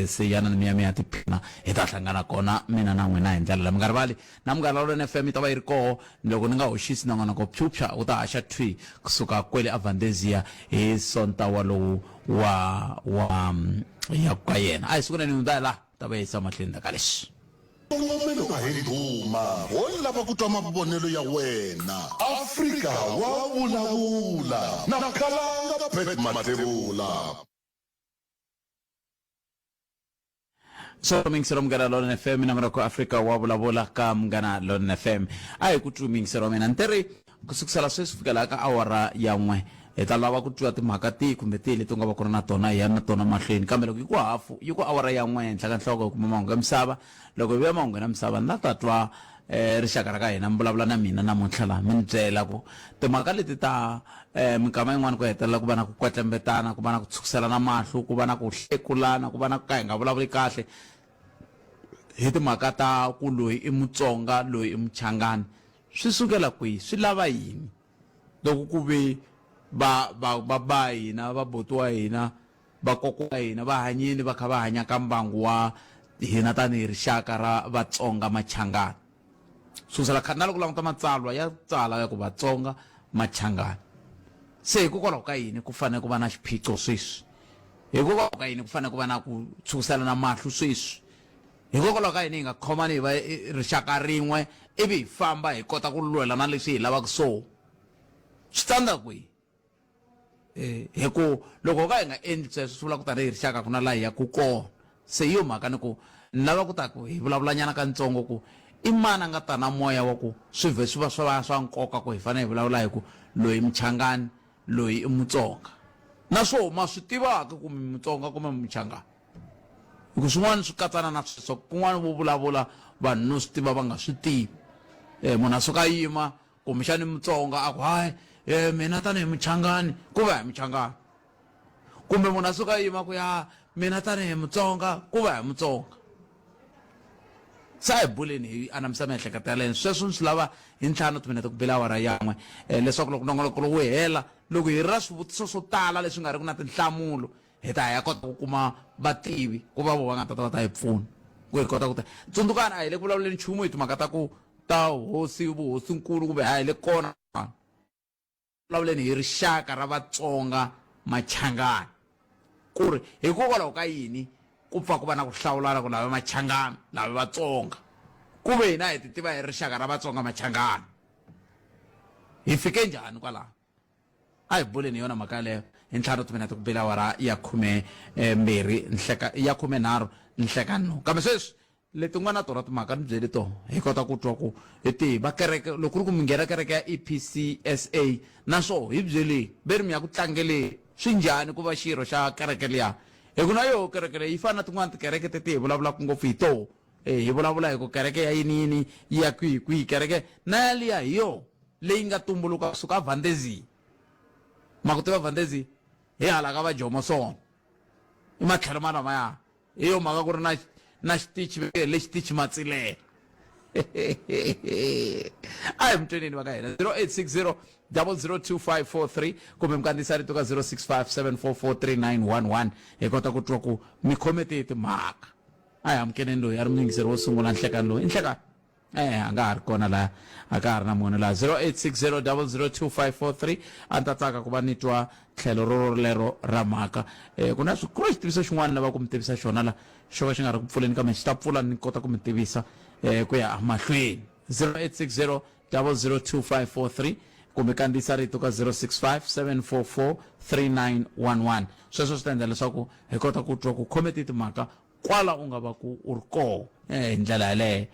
se yana ni mi ya tiphina hi ta hlangana kona mina na n'wina hi ndlela leyi mi nga rivali na Munghana Lonene FM yi ta va yi ri koho loko ni nga hoxisi na n'wana ko phyupsha u ta haxa thwi kusuka kwele a Vandezia hi sonta walowu ya ka yena a hi siku neni undza la ta va yisa mahlweni ka lexi kongomelo ka hi duma ho lava ku twa mavonelo ya wena Afrika wa vulavula na Khalanga Pet Matebula so mingisero Munghana Lonene FM na mrako Afrika wa vulavula ka Munghana Lonene FM a hi ku twi mingisero mina ntirhi kusukusela sweswi fikela ka awara ya n'we hi ta lava ku twa timhaka tihi kumbe tihi leti nga va ku ri na tona hi ya na tona mahlweni kambe loko yi ku awara ya n'we henhla ka nhloko hi kuma mahungu ya misava loko hi vuya mahungu ya misava ni ta twa rixaka ra ka hina mi vulavula na mina namuntlha laha mi ni byela ku timhaka leti ta minkama yin'wana ku hetelela ku va na ku kwetlembetana ku va na ku tshukiselana mahlo ku va na ku hlekulana ku va na ku ka hi nga vulavuli kahle hi timhaka ta ku loyi i Mutsonga loyi i Muchangani swi sukela kwihi swi lava yini loko ku ve ba hina va boto wa hina va koko wa hina va hanyini va kha va hanya ka mbangu wa hina tanihi rixaka ra Vatsonga Machangani susela khari na loko languta matsalwa ya tsala ya ku Vatsonga Machangani se hikokwalaho ka yini ku fanele ku va na xiphiqo sweswi hikokwalaho ka yini ku fanele ku va na ku tshukiselana mahlo sweswi hikokwalaho ka yini hi nga khomani hi va rixaka rin'we ivi hi famba hi kota ku lwela na leswi hi lavaka so swi tsandza kwihi hi ku loko ka hi nga endli sweswo swi vula ku tanihi rixaka ku na laha hi yaku kona se hi yo mhaka ni ku ni lava ku ta ku hi vulavulanyana ka ntsongo ku i mani a nga ta na moya wa ku swi vhe swi va swa nkoka ku hi fanele hi vulavula hi ku loyi Muchangani loyi i Mutsonga na swo ma swi tivaka kumbe Mutsonga kumbe Muchangani hi ku swin'wana swi katsana na sweswo kun'wana vo vulavula vanhu no swi tiva va nga swi tivi munhu a suka yima kumbexani Mutsonga a ku hayi mina tanihi Muchangani ku va hi Muchangani kumbe munhu a suka yima ku ya mina tanihi Mutsonga ku va hi Mutsonga sa hi buleni hi anamisa miehleketo yaleyo sweswo ni swi lava hi ntlhanu timinete ku bela awara yan'we leswaku loko nongoloko lowu hela loko hi ri na swivutiso swo tala leswi nga ri ku na tinhlamulo hi ta hi ya kota ku kuma vativi ku va vo va nga ta va ta hi pfuna ku hi kota ku ta tsundzukani a hi le ku vulavuleni nchumu hi timhaka ta vuhosinkulu kumbe a hi le kona vulavuleni hi rixaka ra Vatsonga Machangani ku ri hikokwalaho ka yini ku pfa ku va na ku hlawulana ku lava Machangani lava Vatsonga ku ve hina hi ti tiva hi rixaka ra Vatsonga Machangani hi fike njhani kwalaho a hi buleni yona mhaka yaleyo hi ntlhanu timinete ku bela awara ya 13 nhlekani kambe sweswi leti nga na tona timhaka ni byeli tona hi kota ku twa ku hi tihi va kereke loko ri ku mi nghena kereke ya EPCSA naswo hi byeli veri mi ya ku tlangeleni swi njhani ku va xirho xa kereke liya hi ku na yo kereke leyi yi fana na tin'wana tikereke teti hi vulavulaka ngopfu hi toho hi vulavula hi ku kereke ya yini yi ya kwihi kereke na yaliya hi yo leyi nga tumbuluka kusuka Vandezia ma ku tiva Vandezia hi hala ka va Jomoson i matlhelo malamaya hi yo mhaka ku ri na xitichi lexi xitichi Matsilele a hi mutwenini va ka hina 0860 002543 kumbe mi kandziyisa rito ka 0657443911 hi kota ku twa ku mi khomete hi timhaka a hi amukeleni loyi a ri muyingiseri wo sungula nhlekani loyi i nhlekani a nga ha ri kona laha a ka ha ri na munhu laha 0860 002543 a ni ta tsaka ku va ni twa tlhelo rorolero ra mhaka ku na ku ri xitiviso xin'wana lava ku mi tivisa xona la xo ka xi nga ri ku pfuleni kambe xi ta pfula ni kota ku mi tivisa ku ya mahlweni 0860 002543 kumbe kandziyisa rito ka 0657443911 sweswo swi ta endla leswaku hi kota ku twa ku khomete timhaka kwala u nga va ku u ri koho hi ndlela yaleyo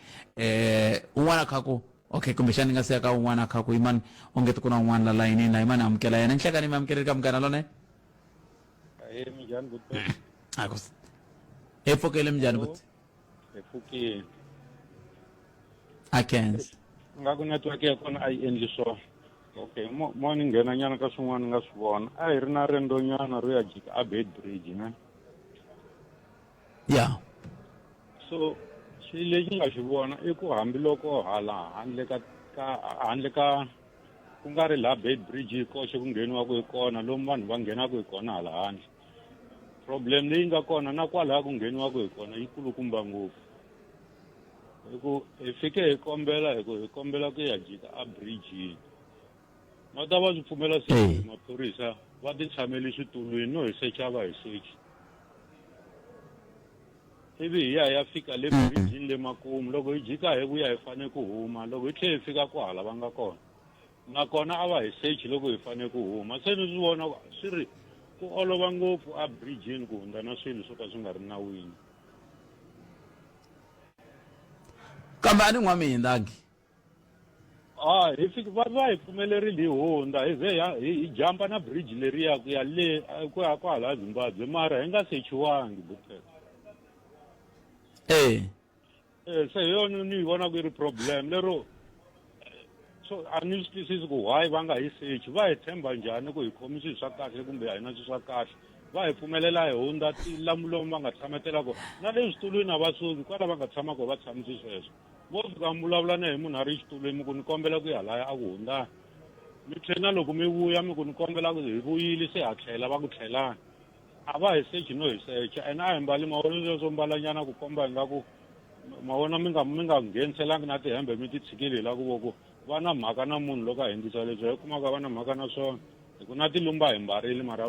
un'wana kha ku okay kumbexani nga se ka un'wana kha ku yimani onge ti ku na un'wana la layinini la yimani amukela yena nhlekani mi amukeleli ka munghana lone minjhani buti akos hi pfukile minjhani buti hi pfukile a khensa nga ku network ya kona a yi endli swona okay mo ni nghena nyana ka swin'wana ni nga swi vona a hi ri na rendo nyana ro ya jika a Beitbridge ne ya so xi lexi nga xi vona i ku hambiloko hala handle ka ku nga ri la Beitbridge koxe ku ngheniwaku hi kona lomu vanhu va nghenaku hi kona hala handle problem leyi nga kona na kwalaha ku ngheniwaku hi kona yi kulukumba ngopfu hi ku hi fike hi kombela ku ya jika a bridge ma ta va swi pfumela se maphorisa va ti tshameli switulwini no hi secha va hi sechi ivi hi ya fika le bridge le makumu loko hi jika hi vuya hi fane ku huma loko hi tlhe hi fika ku hala va nga kona nakona a va hi sechi loko hi fane ku huma se ni swi vona swi ri ku olova ngopfu a bridge ku hundza na swilo swo ka swi nga ri nawini kambe a ni n'wa mihindangi hi fika va hi pfumelerile hi hundza hi ze hi jampa na bridge leriya ku ya le ku ya kwala Zimbabwe mara hi nga sechiwangi butet se hi yona ni vona ku ri problem lero so a ni swi twisisi ku why va nga hi sechi va hi tshemba njhani ku hi khomi swilo swa kahle kumbe a hi na swilo swa kahle va hi pfumelela hi hundza lomu va nga tshametela kona na le switulwini a va suki kwala va nga tshama kona va tshamisi sweswo vo fika mi vulavula na hi munhu a ri xitulwini mi ku ni kombela ku ya laya a ku hundza mi tlhela loko mi vuya mi ku ni kombela ku hi vuyile se ha tlhela va ku tlhelani a va hi sechi no hi secha ene a hi mbali mavonelo swo mbalanyana ku komba ingaku mavona mi nga ngheniselangi na tihembe mi ti tshikile hi la ku voko va na mhaka na munhu loko a hindzisa leswi hi kumaka va na mhaka na swona hi ku na tilumba hi mbarile mara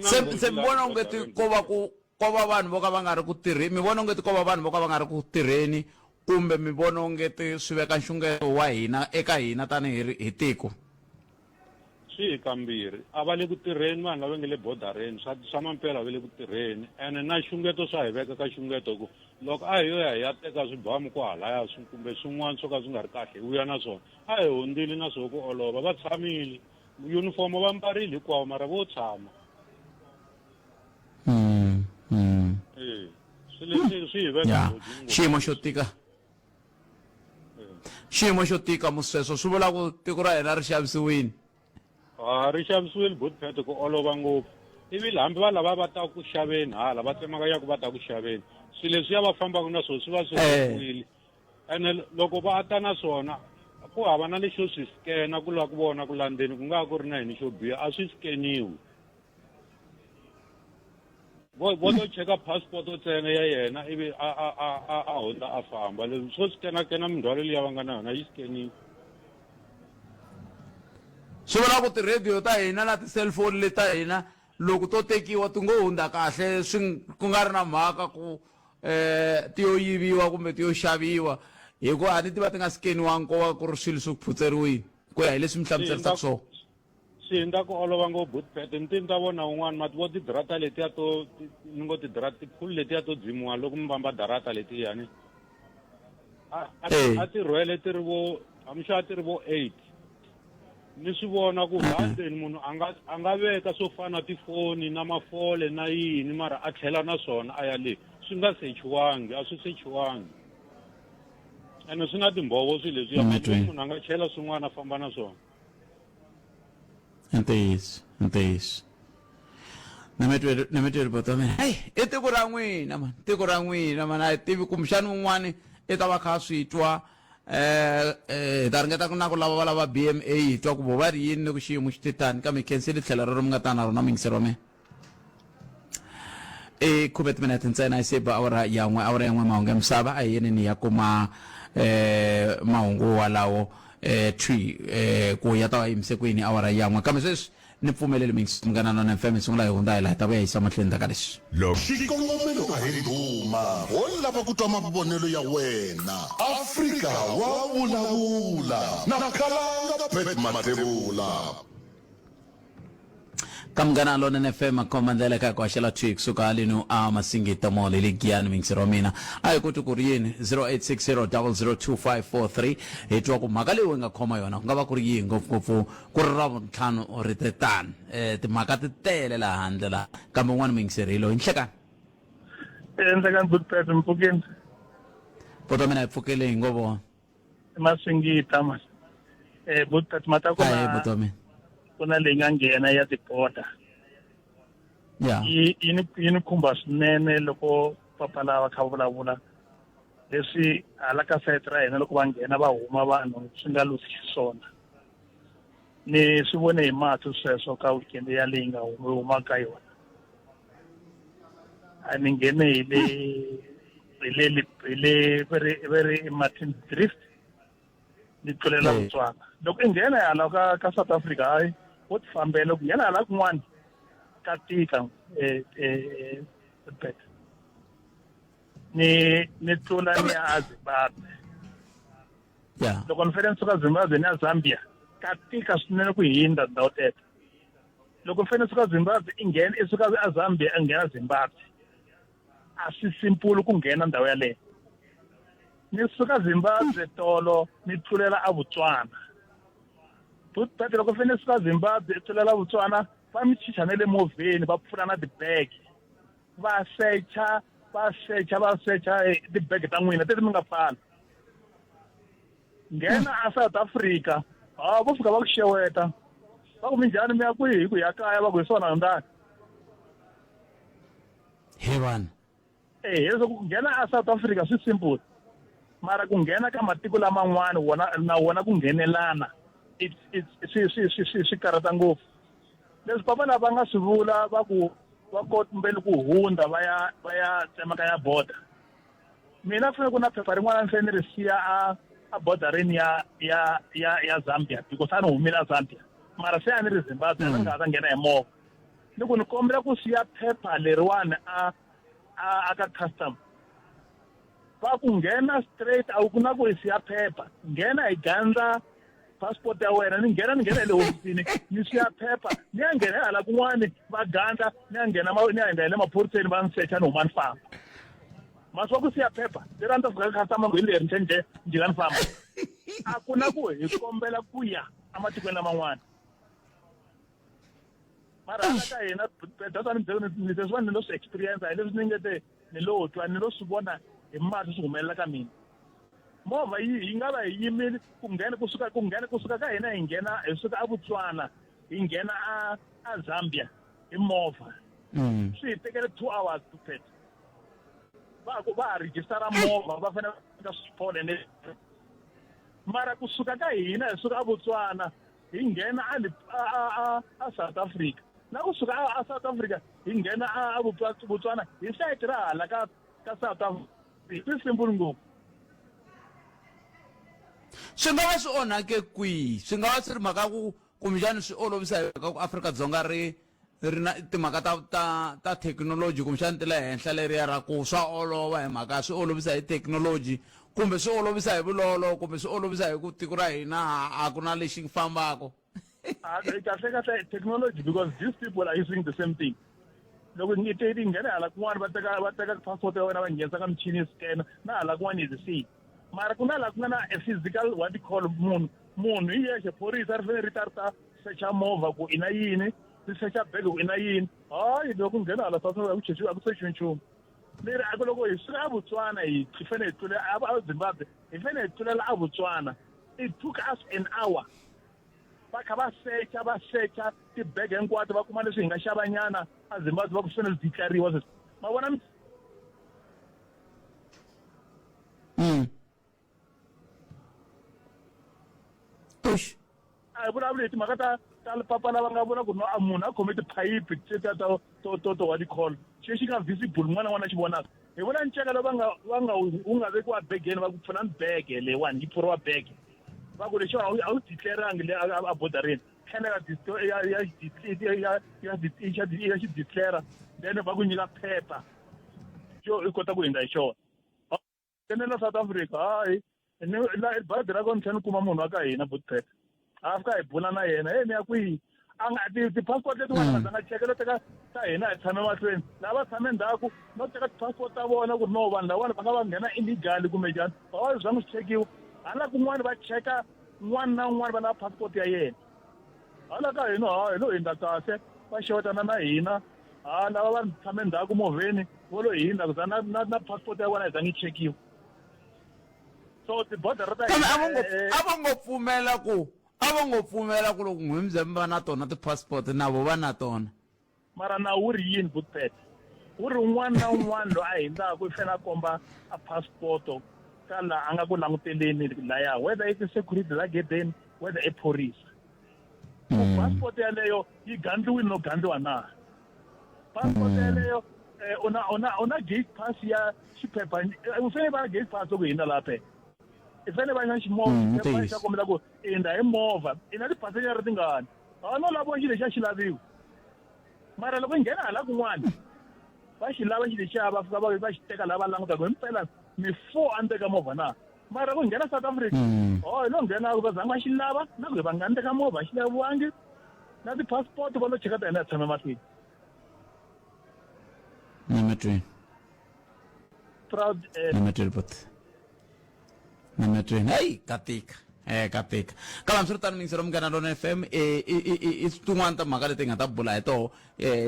se mi vona ongeti ko va vanhu vo ka va nga ri ku tirheni mi vona ongeti ko va vanhu vo ka va nga ri ku tirheni kumbe mi vona ongeti swi veka nxungeto wa hina eka hina tanihi hi tiko swi hi kambirhi a va le ku tirheni vanhu lava nge le bodareni swa mampela va le ku tirheni ene na xungeto swa hi veka ka xungeto ku loko a hi yo ya hi ya teka swibamu ku halaya kumbe swin'wana swo ka swi nga ri kahle hi vuya na swona a hi hundzile na swo ku olova va tshamile yunifomo va mbarile hinkwawo mara vo tshama swi hi veka xiyimo xo tika musweswo swi vula ku tiko ra hina ri xavisiwini ri xavisiwile botpet ku olova ngopfu ivi hambi va lava va ta ku xaveni hala va tsemaka ya ku va ta ku xaveni swilo leswiya va fambaka na swona swi va swi vekiwile ene loko va ta na swona ku hava na lexo swi skena ku lava ku vona ku landzeni ku nga ku ri na yini xo biha a swi skeniwi vo to cheka passport ntsena ya yena ivi a hundza a famba leswi swo skenakena mindzhwalo liya va nga na yona yi skeniwi swi vula ku ti-radio ta hina na ti-cellphone leti ta hina loko to tekiwa ti ngo hundza kahle ku nga ri na mhaka ku ti yo yiviwa kumbe ti yo xaviwa hikuva a ni tiva ti nga skeniwangi ko va ku ri swilo swi phutseriwile ku ya hi leswi mi hlamuserisaka swona swi hundza ku olova ngo bootpet ni ti ta vona un'wana mati vo tidrata letiya to ni ngo tiphulu letiya to dzimiwa loko mi vamba darata letiyani a ti rhwele ti ri vo hamxa ti ri vo 8 ni swi vona ku handeni munhu a nga veka swo fana tifoni na mafole na yini mara a tlhela na swona a ya le swi nga sechiwangi a swi sechiwangi ene swi na timbhovo swilo leswiya munhu a nga chela swin'wana a famba na swona ntiyiso ni mi tweri bota mina heyi i tiko ra n'wina man a hi tivi kumbexani un'wani i ta va kha swi twa hi ta ringeta na ku lava va lava BMA hi twa ku vo va ri yini ni ku xiyimo xi titani kambe khenseli tlhela rero mi nga ta na rona mingiseri wa mina i khubeti minete ntsena i seba awara yan'we mahungu ya misava a hi yeni ni ya kuma mahungu walawo ku ya ta va yimise kwini awara yan'we kambe sweswi ni pfumeleli minghana na FM sungula hi hundza hi laha ta vuya hi yisa mahlweni ta ka leswi xikongomelo a hi duma ho lava ku twa mavonelo ya wena Afrika wa vulavula na Khalanga Pet Matebula kamgana lona nfm akhomandlela ka kwashela twik suka lino masingita mole ligiyani mingsiro mina ayi kuti ku ri yini 0860002543 etwa ku mhaka leyi nga khoma yona ku nga va ku ri yini ngopfungopfu ku ri ravuntlhanu ri tetani timhaka ti tele laha handle la kambe un'wana mingisirilo hi nhlekani Enhlekani Buthphethe Mpfukeni poto mina hi pfukele hi ngovo Masingita ma Buthphethe mata poto mina kuna leyi nga nghena ya tiboda ya yini khumba swinene loko papala va kha vulavula leswi hala ka site ra hina loko va nghena va huma vanhu swi nga lusi swona ni swi vone hi mati sweswo ka weekend ya leyi nga huma ka yona a ni nghene hi le very Martin Drift ni tlulela Botswana loko i nghena hala ka South Africa hayi wo ti fambela ku nghena hala kun'wana ka tika ni tlula ni ya Zimbabwe loko ni fere ni suka Zimbabwe ni ya Zambia ka tika swinene ku hundza ndhawu teto loko ni fere ni suka Zimbabwe i suka a Zambia a nghena Zimbabwe a swi simple ku nghena ndhawu yaleyo ni suka Zimbabwe tolo ni tlulela a Botswana Buthphethe loko fene suka Zimbabwe tlulela Botswana va mi chichanele movheni va pfula na tibag va secha tibag ta n'wina teti mi nga pfala nghena a South Africa vo fika va ku xeweta va ku minjhani mi ya kwihi hi ku ya kaya va ku hi swona ndani he vana leswaku ku nghena a South Africa swi simple mara ku nghena ka matiko laman'wana wona ku nghenelana swi karata ngopfu leswi papa lava nga swi vula va ku va kombela ku hundza va ya tsemakanya border mina fanele ku na phepha rin'wana ni fanele ri siya a borderini ya Zambia because a ni humile a Zambia mara se a ni ri Zimbabwe a nga ta nghena hi movha ni ku ni kombela ku siya phepha leriwani aka custom va ku nghena straight a ku na ku hi siya phepha nghena hi gandza passport ya wena ni nghena hi le hofisini ni siya phepha ni ya nghena hala kun'wani va gandza ni ya nghena ni ya hi le maphoriseni va ni secha ni huma ni famba masi wa ku siya phepha ni rhandza fika ka customer hi leri njhe nga ni famba a ku na ku hi kombela ku ya ematikweni laman'wana mara ka hina data ni leswi ni lo swi experience hi leswi ni ngete ni lo twa ni lo swi vona hi mati swi humelela ka mina movha yi nga va hi yimile ku nghena kusuka ka hina hi suka a Botswana hi nghena a Zambia hi movha swi hi tekele 2 hours Buthphethe va register movha va fanele ka swipole mara kusuka ka hina hi suka a Botswana hi nghena a South Africa na kusuka a South Africa hi nghena a Botswana hi site ra hala ka South Africa swi simple ngopfu swi nga va swi onhake kwihi swi nga va swi ri mhaka ku kumbexani swi olovisa hi ka ku Afrika-Dzonga ri na timhaka ta thekinoloji kumbexani ti le henhla leriya ra ku swa olova hi mhaka swi olovisa hi thekinoloji kumbe swi olovisa hi vulolo kumbe swi olovisa hi ku tiko ra hina a ku na lexi fambako kahle technology because these people are using the same thing loko ni te di nghena hala kun'wana va teka passport ya wena va nghenisa ka michini scan na hala kun'wana is the same mara ku na hala ku nga na a physical what you call munhu hi yexe phorisa ri fanele ri ta secha movha ku ina yini ri secha bag ku ina yini hayi loko nghena hala sasa ku chechiwa ku sechiwa nchumu leri ako loko hi suka a Botswana hi fanele hi tlulela a Zimbabwe hi fanele hi tlulela a Botswana it took us an hour va kha va secha tibag hinkwato va kuma leswi hi nga xavanyana a Zimbabwe va ku fanele declariwa ma vona a hi vulavuli hi timhaka ta papa lava nga vula ku no a munhu a khome tiphayiphi to what you call xi nga visible n'wana n'wana xi vonaka hi vona nceka lowu wu nga vekiwa begeni va ku pfuna ni bege leyiwani yi pfuriwa bege va ku lexi a wu declareangi le a borderini ya xi declara then va ku nyika phepha xo i kota ku hundza hi xona kenela South Africa hayi badi ra kona tlhela ni kuma munhu wa ka hina Buthphethe a fika hi bula na yena ni ya kwihi ti-passport letin'wana va zanga cheka no teka ta hina hi tshame mahlweni lava tshame ndhaku no teka ti-passport ta vona ku ri no vanhu lavana va nga va nghena illegal kumbe njhani va va zanga swi chekiwa hala kun'wana va cheka n'wana na un'wana va lava passport ya yena hala ka hina hi lo hindza kahle va xewetana na hina lava va tshame ndhaku movheni vo lo hindza ku na passport ya vona hi zangi chekiwa so tibodara ta kambe a va ngo pfumela ku loko n'wimze mi va na tona ti-passport na vo va na tona mara na wu ri yini Buthpet wu ri un'wana na un'wana loyi a hindzaku i fanele a komba a passport ka laha a nga ku languteleni laya whether i ti-security la gedeni whether i phorisa passport yaleyo yi gandliwini no gandliwa na passport yaleyo una gate pass ya xiphepha u fanele va na gate pass loko hina laha phela i fanele va na ximovha xa kombela ku inda hi movha i na tiphassenyara tingani no lavo xi lexi a xi laviwi mara loko i nghena hala kun'wana va xi lava xi lexiya va fika va xi teka lava langutaka himpela mi-4 a ndzi teka movha na mara ku nghena South Africa hi lo nghena va zanga va xi lava na ku va nga ndzi teka movha a xi laviwangi na ti-passport va lo cheka ta hina ya tshame mahlweni proud hey katika kala swi ri tani mingisero munghana Lona FM i tin'wana ta mhaka leti nga ta bula hi toho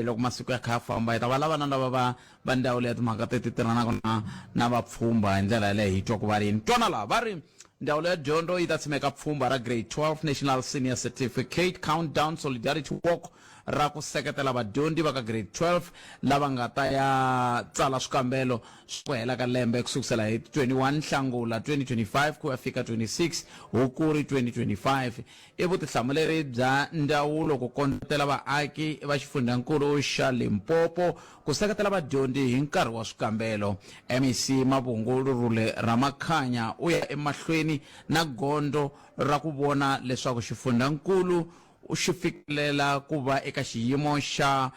loko masiku ya kha ya famba hi ta va lavana lava va ndhawu leya timhaka ti tirhanaka na vapfhumba hi ndlela yaleyo hi twa ku va ri yini twana laha va ri ndhawu leya dyondzo yi ta tshimeka pfhumba ra grade 12 national senior certificate countdown solidarity walk ra ku seketela vadyondzi va ka grade 12 lava nga ta ya tsala swikambelo swi hela ka lembe ku sukela hi 21 Nhlangula 2025 ku ya fika 26 Hukuri 2025 i vutihlamuleri bya ndzawulo ku kondletela vaaki va xifundzankulu xa Limpopo ku seketela vadyondzi hi nkarhi wa swikambelo MEC Mavungu Rurule Ramakhanya u ya emahlweni na gondzo ra ku vona leswaku xifundzankulu xi fikelela ku va eka xiyimo xa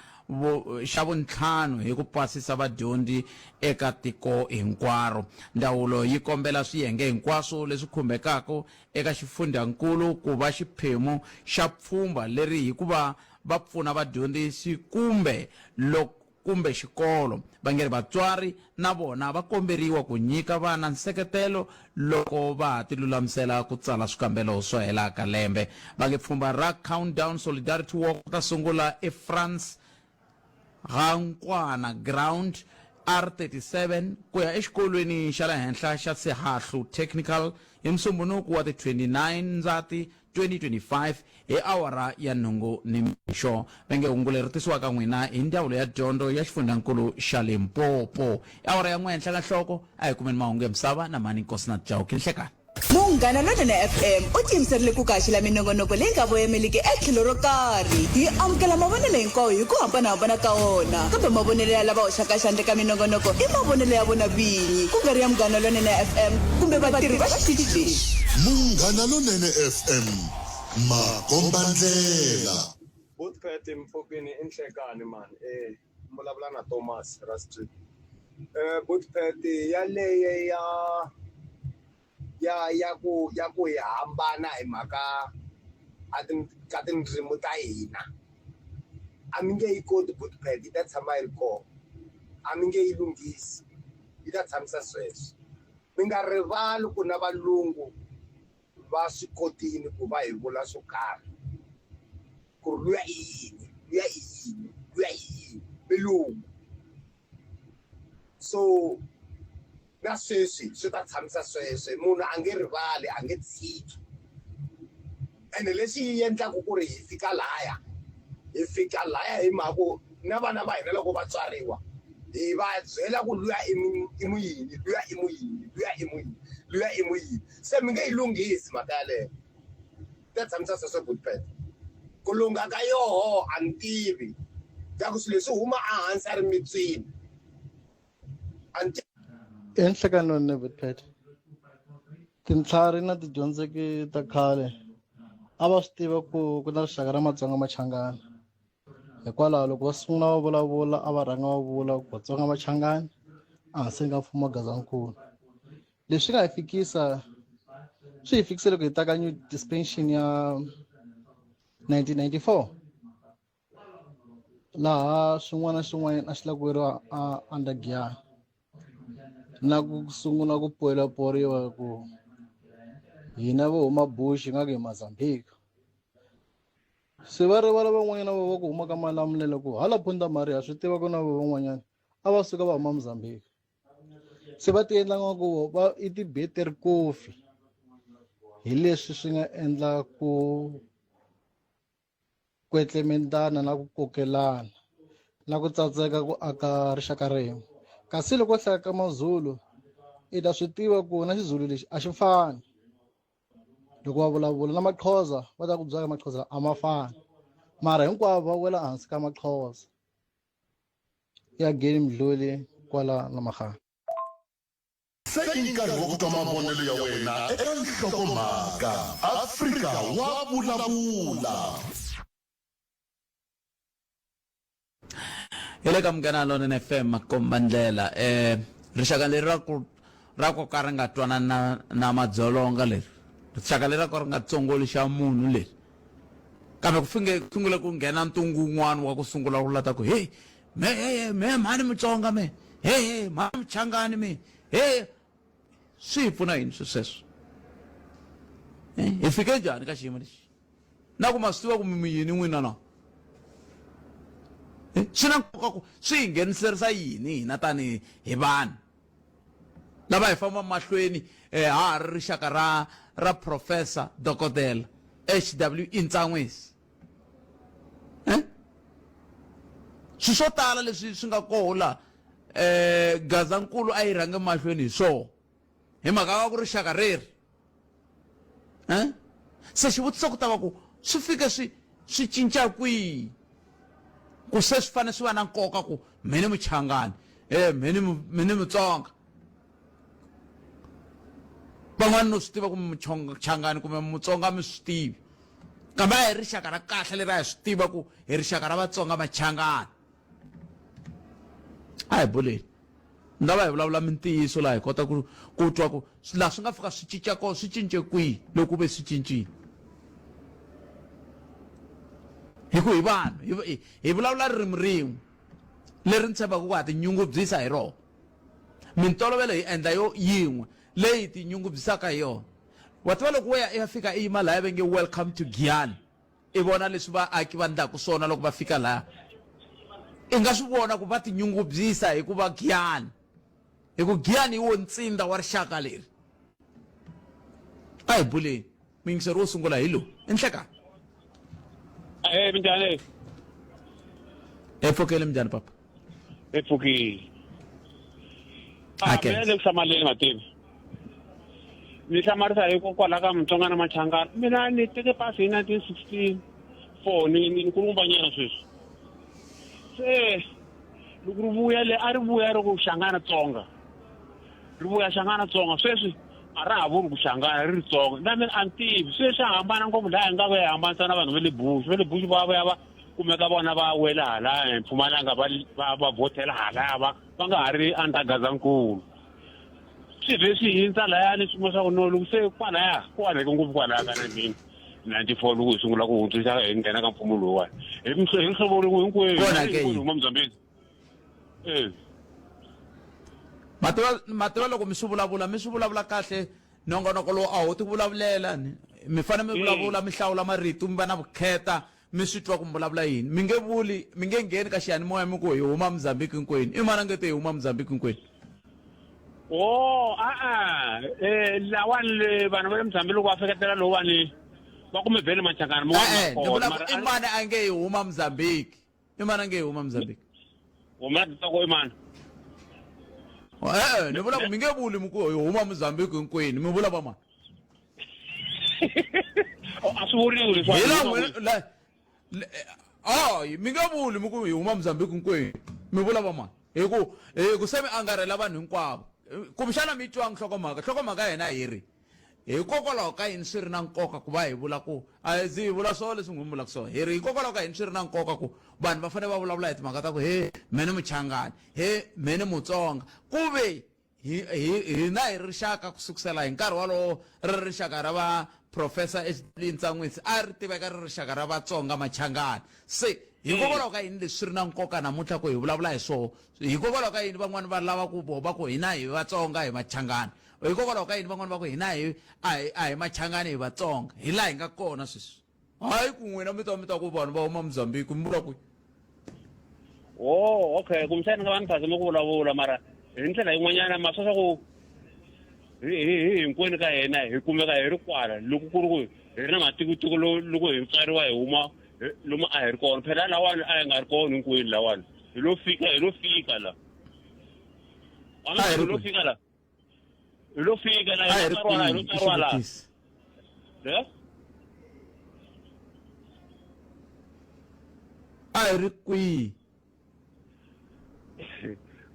vuntlhanu hi ku pasisa vadyondzi eka tiko hinkwaro ndzawulo yi kombela swiyenge hinkwaswo leswi khumbekaka eka xifundzankulu ku va xiphemu xa pfhumba leri hi ku va va pfuna vadyondzisi kumbe xikolo va nga ri vatswari na vona va komberiwa ku nyika vana nseketelo loko va ti lulamisela ku tsala swikambelo swo hela ka lembe va nge pfhumba ra countdown solidarity walk ta sungula eFrance Rankwana ground R37 ku ya exikolweni xa le henhla xa Sehahlu technical hi Musumbunuku wa ti 29 Ndzati 2025 hi awara ya 8 nimixo va nge hungulerisiwa ka n'wina hi ndzawulo ya dyondzo ya xifundzankulu xa Limpopo awara ya n'we henhla ka nhloko a hi kumeni mahungu ya misava na mani Nkosinathi Chauke nhlekani munghana Lona FM u tiyimiserile ku kaxila minongonoko leyi nga voyameliki etlhelo ro karhi hi amukela mavonelo hinkwawo hi ku hambanahambana ka wona kambe mavonelo ya lava hoxaka xandla ka minongonoko i mavonelo ya vona vinyi ku nga ri ya munghana Lona FM kumbe vatirhi va xitichi lexi munghana Lona FM makombandlela Buthpet Mfokweni enhlekani man vulavula na Thomas Rastri Buthpet yaleye ya ku hi hambana hi mhaka ka tindzimi ta hina a mi nge yi koti Buthpet yi ta tshama yi ri kona a mi nge yi lunghisi yi ta tshamisa sweswo mi nga rivali ku na valungu va swi kotini ku va hi vula swo karhi ku ri luya i yini milungu so na sweswi swi ta tshamisa sweswe munhu a nge rivali a nge tshiki ene leswi yi endlaku ku ri hi fika laya hi mhaka na vana va hina loko va tswariwa hi va byela ku luya i muyini se mi nge yi lunghisi mhaka yaleyo ta tshamisa sweswo Buthpet ku lungha ka yoho a ni tivi ta ku swilo leswi huma ehansi a ri mitswini enhlekanoni Buthpet tintlhari na tidyondzeki ta khale a va swi tiva ku na rixaka ra Matsonga Machangana hikwalaho loko va sungula va vulavula a va rhanga va vula ku Vatsonga Machangana a hansi ka mfumo wa Gazankulu leswi nga hi fikisa swi hi fikise loko hi ta ka new dispensation ya 1994 laha swin'wana na swin'wana a swi la ku weriwa under Giyani na ku sungula ku poriwa ku hina vo huma Bush nga ku hi Mozambique. Se va rivala van'wanyana va ku huma ka Malamulele ku hala Phunda Maria swi tiva ku na van'wanyana a va suka va huma Mozambique. Se va ti endla nga ku va i ti-better coffee hi leswi swi nga endla ku kwetlementana na ku kokelana na ku tsandzeka ku aka rixaka rin'we. Kasi loko hlaya ka maZulu i ta swi tiva ku na xiZulu lexi a xi fani. Loko va vulavula na Maxhosa va ta ku byela Maxhosa a ma fani mara hinkwavo va wela hansi ka Maxhosa. Ya Geni Mdluli kwala na Magana. Se i nkarhi wa ku twa mavonelo ya wena eka nhlokomhaka Afrika wa vulavula. Ile ka Munghana Lonene FM Makombandlela rixaka leri ra ku ka ri nga twanana na madzolonga leri rixaka leri ra ku ri nga tsongoli xa munhu leri kambe ku sungule ku nghena ntungu wun'wana wa ku sungula ku lata ku hey me mani Mutsonga me hey mani Muchangani me hey swi hi pfuna yini sweswo hi fike njhani ka xiyimo lexi na ku ma swi tiva ku mi yini n'wina na swi na nkoka ku swi hi ngeniserisa yini hina tani hi vanhu lava hi famba mahlweni ha ri rixaka ra Professor Dokodela H.W. Intsanwisi swi swo tala leswi swi nga koho la Gazankulu a yi rhange mahlweni hi swona hi mhaka ka ku rixaka reri se xivutiso ku ta va ku swi fike swi cinca kwihi ku se swi fanele swi va na nkoka ku mini Muchangani mini Mutsonga van'wana no swi tiva ku Muchangani kumbe Mutsonga mi swi tivi kambe a hi rixaka ra kahle leri a hi swi tiva ku hi rixaka ra Vatsonga Machangani a hi boleni ni lava hi vulavula mintiyiso laha hi kota ku twa ku laha swi nga fika swi cinca kona swi cince kwihi loko ve swi cincile hi ku hi vanhu hi vulavula ririmi rin'we leri ni tshembaka ku ha tinyungubyisa hi rona mintolovelo hi endla yo yin'we leyi tinyungubyisaka hi yona wa tiva loko wo ya fika i yima laha va nge welcome to Giyani i vona leswi vaaki va endlaka swona loko va fika laha i nga swi vona ku va tinyungubyisa hi ku va Giyani hi ku Giyani hi wo ntsinda wa rixaka leri a hi buleni muyingiseri wo sungula hi lowu i nhlekani minjhani epfukile minjhani papa epfukile Okay. mina le ku hlamaleni mativi ni hlamarisa hikokwalaho ka Mutsonga na Machangani mina ni teke pasi hi 1964 ni nkulumbanyana sweswi se loko ri vuya le a ri vuya ri ku Xangana Tsonga ri vuya Xangana Tsonga sweswi a ra ha vuri ku Xangana ri Tsonga na mina a ni tivi sweswi a hambana ngopfu laha hi nga va hi hambanisa na vanhu va le Bush va vuya va kumeka vona va wela hala Mpumalanga va vhotela hala va nga ha ri under Gazankulu swi ve swi hindza layani swimo swa ku no loko se kwalaya ku onheke ngopfu kwalaya ka 1994 loko hi sungula ku hundzisa hi nghena ka mfumo lowuwani hi nhlovo rin'we hinkwerhu huma Mozambique mativa loko mi swi vulavula kahle nongonoko lowu a ho ti vulavulela mi fanele mi vulavula mi hlawula marito mi va na vukheta mi swi twa ku mi vulavula yini mi nge ngheni ka xiyanimoya mi ku hi huma Mozambique hinkwenu i mana nge te hi huma Mozambique hinkwenu lawani le vanhu va le Mozambique loko va feketela lowani va kume vhele Machangani i mani a nge hi huma Mozambique i mana nge hi huma Mozambique huma titsoko i mani ni vula ku mi nge vuli mi ku hi huma Mozambique hinkwenu mi vula va mani a swi vuriwi leswi mi nge vuli mi ku hi huma Mozambique hinkwenu mi vula va mani hi ku se mi angarhela vanhu hinkwavo kumbexana mi twa nhlokomhaka yena hi ri hikokwalaho ka yini swi ri na nkoka ku va hi vula ku a ndzi hi vula swona leswi n'wi vulaka swona hi ri hikokwalaho ka yini swi ri na nkoka ku vanhu va fanele va vulavula hi timhaka ta ku he mene Muchangani he mene Mutsonga ku ve hina hi rixaka kusukusela hi nkarhi walowo ri rixaka ra va Professor H.W. Intsanwisi a ri tiveka ri rixaka ra Vatsonga Machangani se hikokwalaho ka yini leswi ri na nkoka namuntlha ku hi vulavula hi swona hikokwalaho ka yini van'wani va lava ku va ku hina hi vatsonga hi machangani hikokwalaho ka yini van'wani va ku hina a hi machangani hi vatsonga hi laha hi nga kona sweswi hayi ku n'wina mi ta ku vanhu va huma Mozambique mi vula ku okay kumsani nga vanhu phazima ku vulavula mara hi ndlela yin'wanyana maswaswa ku hinkwenu ka hina hi kumeka hi ri kwala loko ku ri ku hi ri na matikutiko loko hi tsariwa hi huma lomu a hi ri kona phela lawani a hi nga ri kona hinkwenu lawani hi lo fika la hi lo fika la hi lo tsariwa la a hi ri kwihi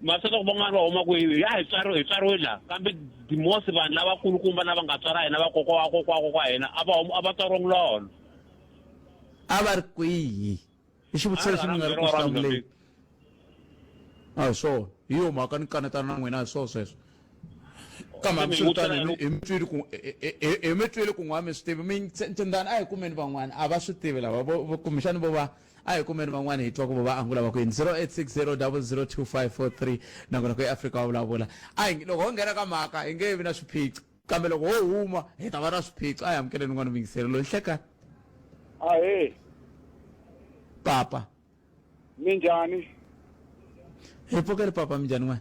masaka van'wana va huma ku ya hi tsariwe la kambe dimosi vanhu lavakulukumba lava nga tswara hina va kokwa hina a va tsariwa lona a va ri kwihi i xivutiso lexi mi nga ri ku hlamuleni a hi swona hi yo mhaka ni kanetana na n'wina hi swona sweswo kambe hambiswiritano hi mi twile ku n'wana mi swi tivi mintshindani a hi kumeni van'wana a va swi tivi lava kumbexani vo va a hi kumeni van'wana hi twa ku va angula va ku yini 0860002543 nakona ku eAfrika va vulavula loko ho nghena ka mhaka hi nge vi na swiphiqo kambe loko ho huma hi ta va na swiphiqo a hi amukeleni n'wana mingiseri loyi hlekani ahe papa minjhani hi pfukeli papa minjhani n'wana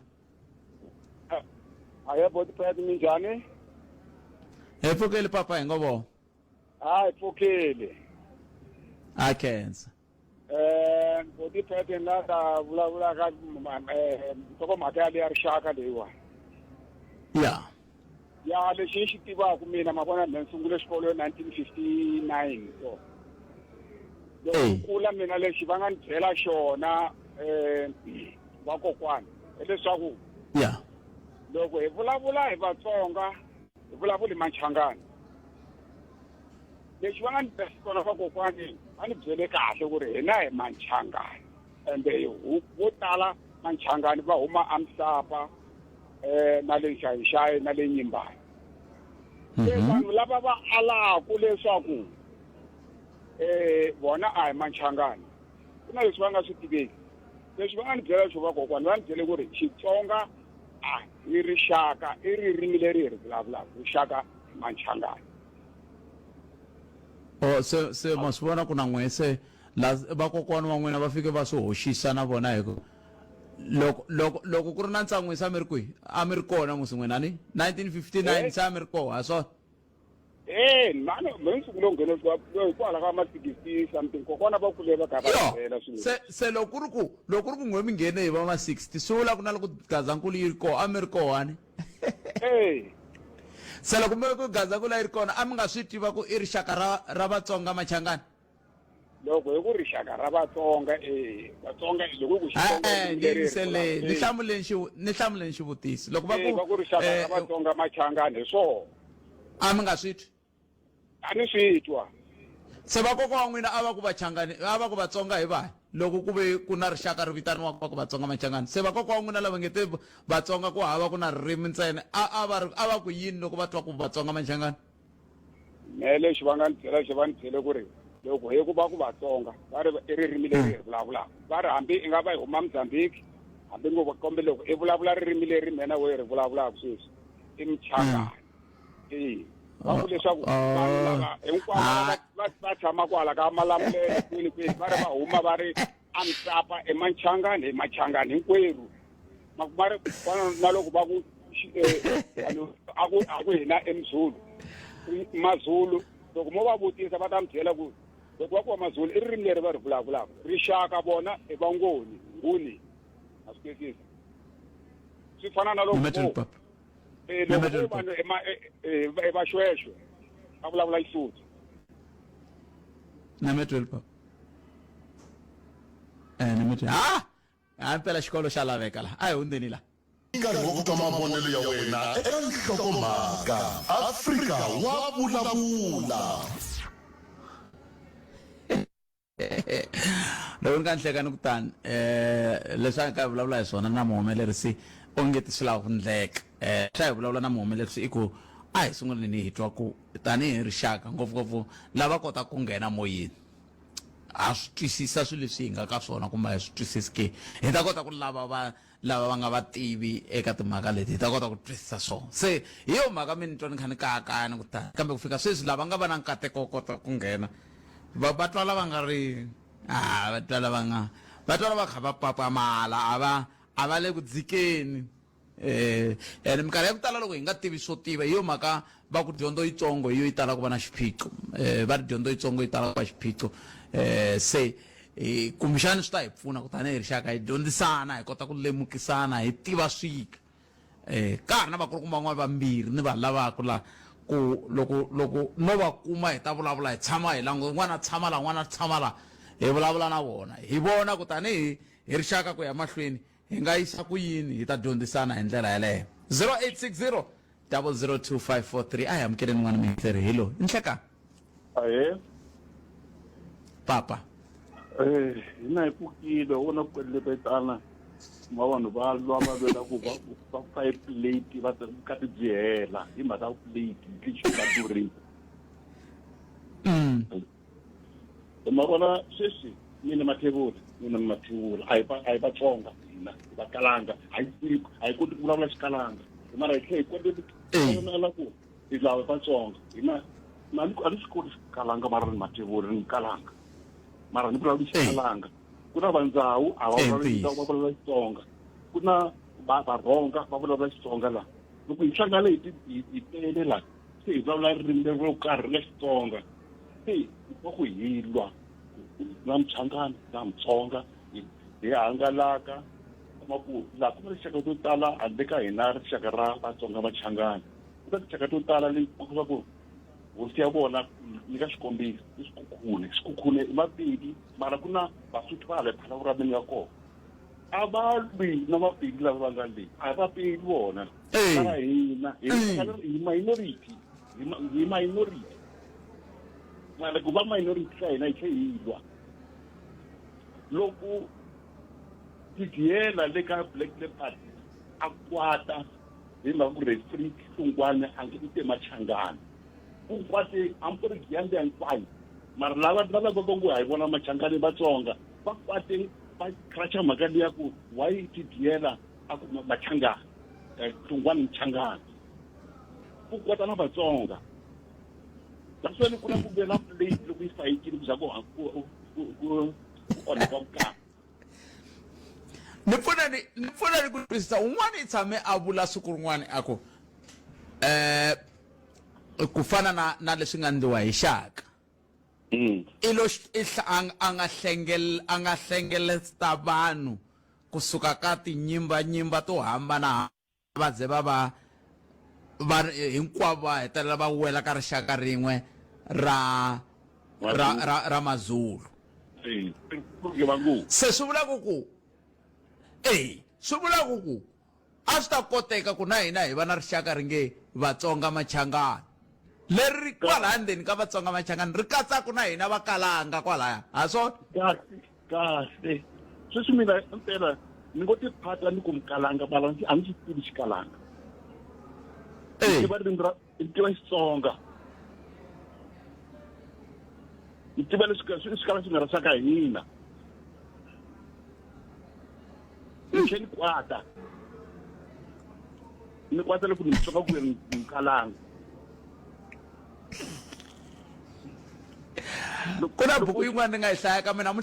ahe botipet minjhani hi pfukeli papa hi ngo vona hi pfukeli a khensa botipet na ta vulavula ka toko mhaka ya leya rixaka leyiwani ya lexi ni xi tivaka mina ma vona ni sungule xikolo hi 1959 so loko kula mina lexi va nga ni byela xona vakokwani hileswaku loko hi vulavula hi Vatsonga hi vulavula hi Machangani lexi va nga ni byela xona vakokwani va ni byele kahle ku ri hina hi Machangani ende vo tala Machangani va huma Amsapa na le Nxayi na le Nyimbani se vanhu lava va alaku leswaku vona a hi Machangani ku na leswi va nga swi tiveki leswi va nga ni byela swo vakokwani va ni byele ku ri Xitsonga a hi rixaka i ririmi leri hi ri vulavulaka rixaka Machangani se ma swi vona ku na n'we se vakokwani va n'wina va fike va swi hoxisa na vona hi ku loko ku ri na ntsan'wisa a mi ri kwihi a mi ri kona musi n'winani 1959 se a mi ri koho ha swona mani mensuku lo nghena hikwalaho ka ma-60 something kokwana va kule va kha va byela se loko ku ri ku n'we mi nghene hi va ma-60 swi vula ku na loko Gazankulu yi ri koho a mi ri koho ani se loko mi ku Gazankulu yi ri kona a mi nga swi tiva ku i rixaka ra Vatsonga Machangani loko hi ku rixaka ra Vatsonga Vatsonga loko ku ni hlamuleni xivutiso loko va ku rixaka ra Vatsonga Machangani hi swona a mi nga swi twi a ni swi twa se vakokwa wa n'wina a va ku Vachangani a va ku Vatsonga hi vahi loko ku ve ku na rixaka ri vitaniwaka va ku Vatsonga Machangani se vakokwa wa n'wina lava nge te Vatsonga ku hava ku na ririmi ntsena a va ku yini loko va twa ku Vatsonga Machangani ne lexi va nga ni byela xi va ni byele ku ri loko hi ku va ku Vatsonga va ri i ririmi leri hi vulavulaka va ri hambi i nga va hi huma Mozambique hambi ngo kombe loko i vulavula ririmi leri mina we ri vulavulaka sweswi i Mchangani va ku leswaku vanhu lava hinkwavo va tshama kwala ka Malamulele kwini va ri va huma va ri Amsapa Machangani hinkwerhu va ri na loko va ku a ku hina eMzulu Mazulu loko mo va vutisa va ta mi byela ku loko va ku va Mazulu i ririmi leri va ri vulavulaka rixaka vona i Vangoni Nguni a swi twisisa swi fana na loko vanhu vaxwexwe va vulavula Xisuthu Nametwel papa Nametwel impela xikolo xa laveka la a hi hundzeni la nkarhi wa ku twa mavonelo ya wena eka nhlokomhaka Afrika wa vulavula loko ni nga nhlekani kutani leswi a nga vulavula hi swona na muhumelerisi onge ti swi lava ku ndleka swa hi vulavula na muhumelerisi i ku a hi sunguleni hi twa ku tanihi rixaka ngopfungopfu lava kota ku nghena moyeni ha swi twisisa swilo leswi hi nga ka swona kumbe hi swi twisisi ke hi ta kota ku lava va nga vativi eka timhaka leti hi ta kota ku twisisa swona se hi yo mhaka mi ni twa ni kha ni kayakaya ni ku tala kambe ku fika sweswi lava nga va na nkateko wo kota ku nghena va twa lava nga ri va twa lava kha va papamala a va le ku dzikeni ene minkarhi ya ku tala loko hi nga tivi swo tiva hi yo mhaka va ku dyondzo yitsongo hi yo yi tala ku va na xiphiqo va ri dyondzo yitsongo yi tala ku va xiphiqo se kumbexani swi ta hi pfuna ku tanihi rixaka hi dyondzisana hi kota ku lemukisana hi tiva swika ka ha ri na vakulukumba van'wana vambirhi ni va lavaka la ku loko no va kuma hi ta vulavula hi tshama hi languta n'wana tshama la n'wana tshama la hi vulavula na vona hi vona ku tanihi hi rixaka ku ya mahlweni hi nga yisa ku yini hi ta dyondzisana hi ndlela yaleyo 0860 002543 a hi amukeleni n'wana mintleri hi lo inhleka ahe papa hina hi pfukile u na ku kwelebetana ma vanhu va lwa va vela ku va fa plate va ka ti byela hi mhaka plate yi xi ka durhi ma vona sweswi mina mathevula a hi vatsonga hina va kalanga a hi koti ku vulavula xikalanga mara hi tlhe hi kotela ku hi lava vatsonga hina a ni swi koti xikalanga mara ni mathevula ni kalanga mara ni vulavula xikalanga ku na vandhawu a va vulavula Xitsonga ku na varhonga va vulavula Xitsonga la loko hi hlangana hi tele la se hi vulavula ririmi ro karhi ra Xitsonga se va ku hi lwa na Mchangani na Mtsonga hi hangalaka kuma ku la ku na rixaka to tala handle ka hina rixaka ra Vatsonga Machangani ku na rixaka to tala leyi va ku hosi ya vona ni ka xikombiso i swikhukhune i mapedi mara ku na Basotho va le phalavurameni ya kona a va lwi na mapedi lava va nga leyi a va pedi vona mara hina hi minority mara ku va minority ka hina hi tlhe hi lwa loko tidyela le ka Black Leopard a kwata hi mhaka ku referee Hlungwane a nge ti Machangani ku kwate ampuri giyande hinkwayo mara lava vongo hi vona Machangani Vatsonga va kwate va cracha mhaka liya ku why tidyela a ku Machangani Hlungwane Mchangani ku kwata na Vatsonga naswona ku na ku vela plate loko yi fayikile ku za ku onhaka vukati ni pfuna ni ku twisisa un'wana i tshame a vula siku rin'wana a ku ku fana na leswi nga ndliwa hi Shaka ilo a nga hlengeleta vanhu kusuka ka tinyimba to hambana va ze va hinkwavo va hetelela va wela ka rixaka rin'we ra Mazulu se swi vula ku swi vula ku a swi ta koteka ku na hina hi va na rixaka ringe Vatsonga Machangani leri kwala ndzeni ka Vatsonga Machangani ri katsaku na hina va kalanga kwalaya ha swona kahle sweswi mina mpela ni ngo ti phata ni ku Mkalanga mara a ni xi tivi Xikalanga tiva ririmi ni tiva Xitsonga ni tiva leswi Xikalanga swi nga ra xaka hina ni tlhe ni kwata loko ni Xitsonga ku ri Mkalanga ku na buku yin'wana ni nga yi hlaya ka mina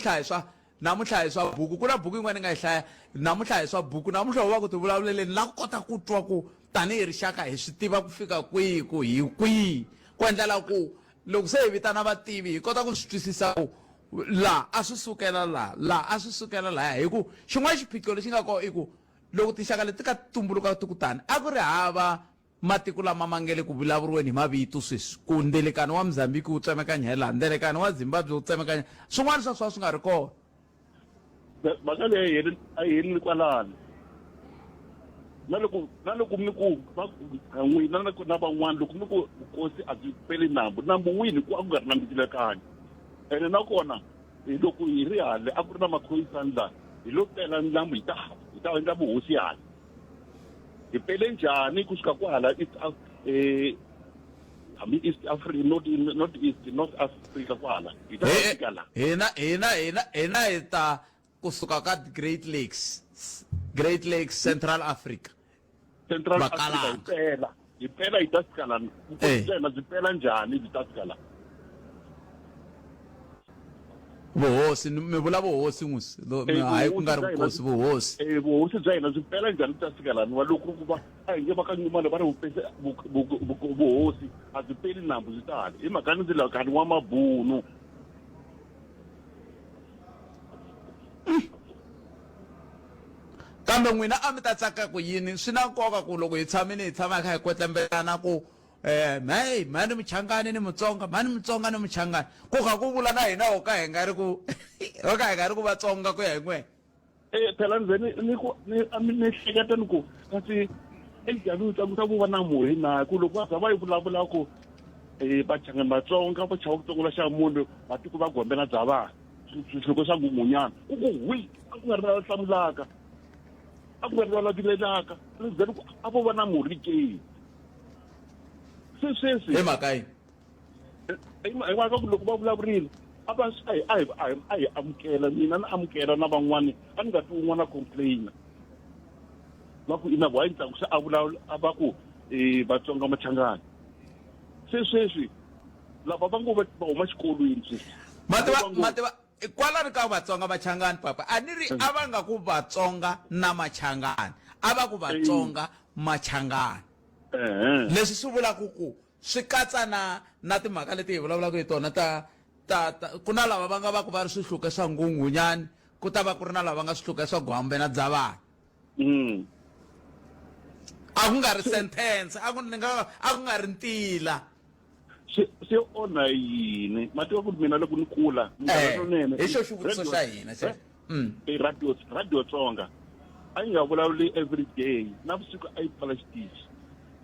namuntlha hi swa buku ku na buku yin'wana ni nga yi hlaya namuntlha hi swa buku namuntlha wa ku ti vulavuleleni la ku kota ku twa ku tanihi rixaka hi swi tiva ku fika kwihi ku hi kwihi ku endlela ku loko se hi vitana vativi hi kota ku swi twisisa ku la a swi sukela la a swi sukela laya hi ku xin'wana xiphiqo lexi nga kona i ku loko tinxaka leti ka tumbuluka ti ku tani a ku ri hava matiko lama mangele ku vulavuriweni hi mavito sweswi ku ndelekano wa Mozambique wu tsemakanya hi laha ndelekano wa Zimbabwe wu tsemakanya swin'wana swa swi nga ri kona mhaka leyi a yi helini kwalano na loko mi ku n'wina na van'wana loko mi ku vukosi a byi peli nambu wini ku a ku nga ri na mindzilekanyo ene nakona loko hi ri hale a ku ri na makhoyisani laha hi lo tela nambu hi ta endla vuhosi hala hi pele njhani kusuka kwahala hambi East Africa not North Africa kwala hi ta fika la hina hi ta kusuka ka Great Lakes Central Africa Central Africa impela hi ta fika la kukhona zipela njani hi ta fika la vuhosi mi vula vuhosi musi hayi ku nga ri vuhosi vuhosi bya hina byi pela njhani ta fika lani va loko ku va a hi nge va ka nyumana va ri vuhosi a byi peli nambu byi tali hi mhaka ni ndzi la kani wa mabunu kambe n'wina a mi ta tsaka ku yini swi na nkoka ku loko hi tshamini hi tshama hi kha hi kwetlembelana ku mani Muchangani ni Mutsonga mani Mutsonga ni Muchangani ku kha ku vula na hina ho ka hi nga ri ku Vatsonga ku ya hi n'we phela ndzeni ni hleketa ni ku kasi endyani ta ku va na murhi na ku loko va za va yi vulavula ku Vachangani Vatsonga va chava ku tsongola xa munhu matiko va gombela bya vanhu swihluko swa ngumunyana ku hwi a ku nga ri na hlamulaka a ku nga ri na vilelaka ndzeni ku a vo va na murhi ke sweswi hi mhaka yini hi mhaka ku loko va vulavurile a hi amukela mina ni amukela na van'wani a ni nga twi un'wana complain va ku ina why ntsako se a vulavula a va ku Vatsonga Machangani sweswi lava va ngo va huma xikolweni sweswi mativa kwalani ka Vatsonga Machangani papa a ni ri a va nga ku Vatsonga na Machangani a va ku Vatsonga Machangani leswi swi vulaka ku swi katsa na timhaka leti hi vulavulaka hi tona ta ku na lava va nga va ku va ri swihluke swa ngungunyani ku ta va ku ri na lava nga swihluke swa gwambena bya vanhu a ku nga ri sentence a ku nga ri ntila se onha yini mativa ku mina loko ni kula hi xo xivutiso xa hina radio Tsonga a yi nga vulavuli every day na vusiku a yi pfala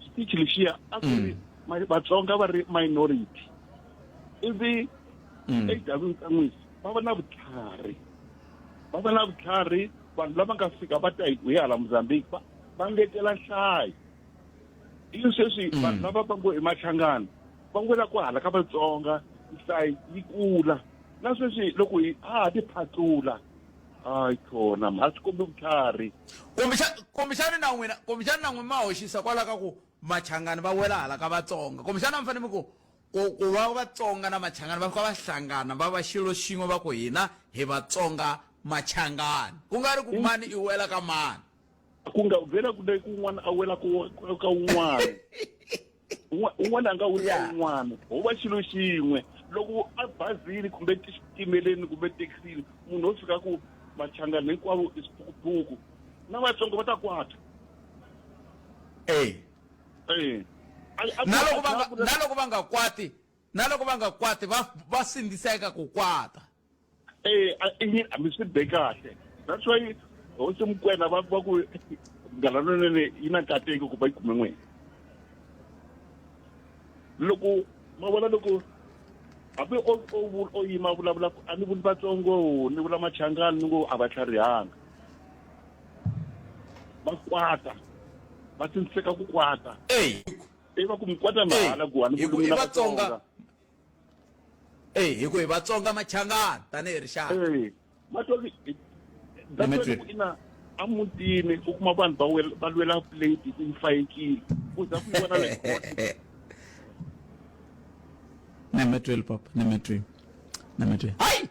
xitichi lexiya a ku ri Vatsonga va ri minority ivi exidyavini ta n'wisi va va na vutlhari vanhu lava nga fika va ta hi hala Mozambique va ngetela nhlayo ivi sweswi vanhu lava va ngo hi Machangani va ngwela ku hala ka Vatsonga nhlayo yi kula na sweswi loko hi ti phatlula hayi khona ma swi kombi vutlhari kumbexani na n'wina ma hoxisa kwala ka ku Machangani va wela hala ka Vatsonga kumbexana mi fanele ku va Vatsonga na Machangani va fika va hlangana va va xilo xin'we va ku hina hi Vatsonga Machangani ku nga ri ku mani i wela ka mani ku nga vhela ku leyi kun'wana a wela ka un'wana un'wana a nga wela un'wana ho va xilo xin'we loko a bazini kumbe xitimeleni kumbe taxini munhu wo fika ku Machangani hinkwavo i swiphukupuku na Vatsonga va ta kwata na loko va nga kwati va sindziseka ku kwata mi swi be kahle that's why hosi Mokwena va ku ngalanonene yi na nkateko ku va yi kume n'wina loko ma vona loko hambi o yima vulavula a ni vuli Vatsongo ni vula Machangani ni ngo a va tlharihanga va kwata va sindziseka ku kwata va ku mi kwata mahala ku a ni vuli mina Vatsonga hi ku hi Vatsonga Machangani tanihi rixaka matwaki ina a mutini u kuma vanhu va lwela plate yi fayekile ku za ku vona le Nemetwel papa Nemetwel hayi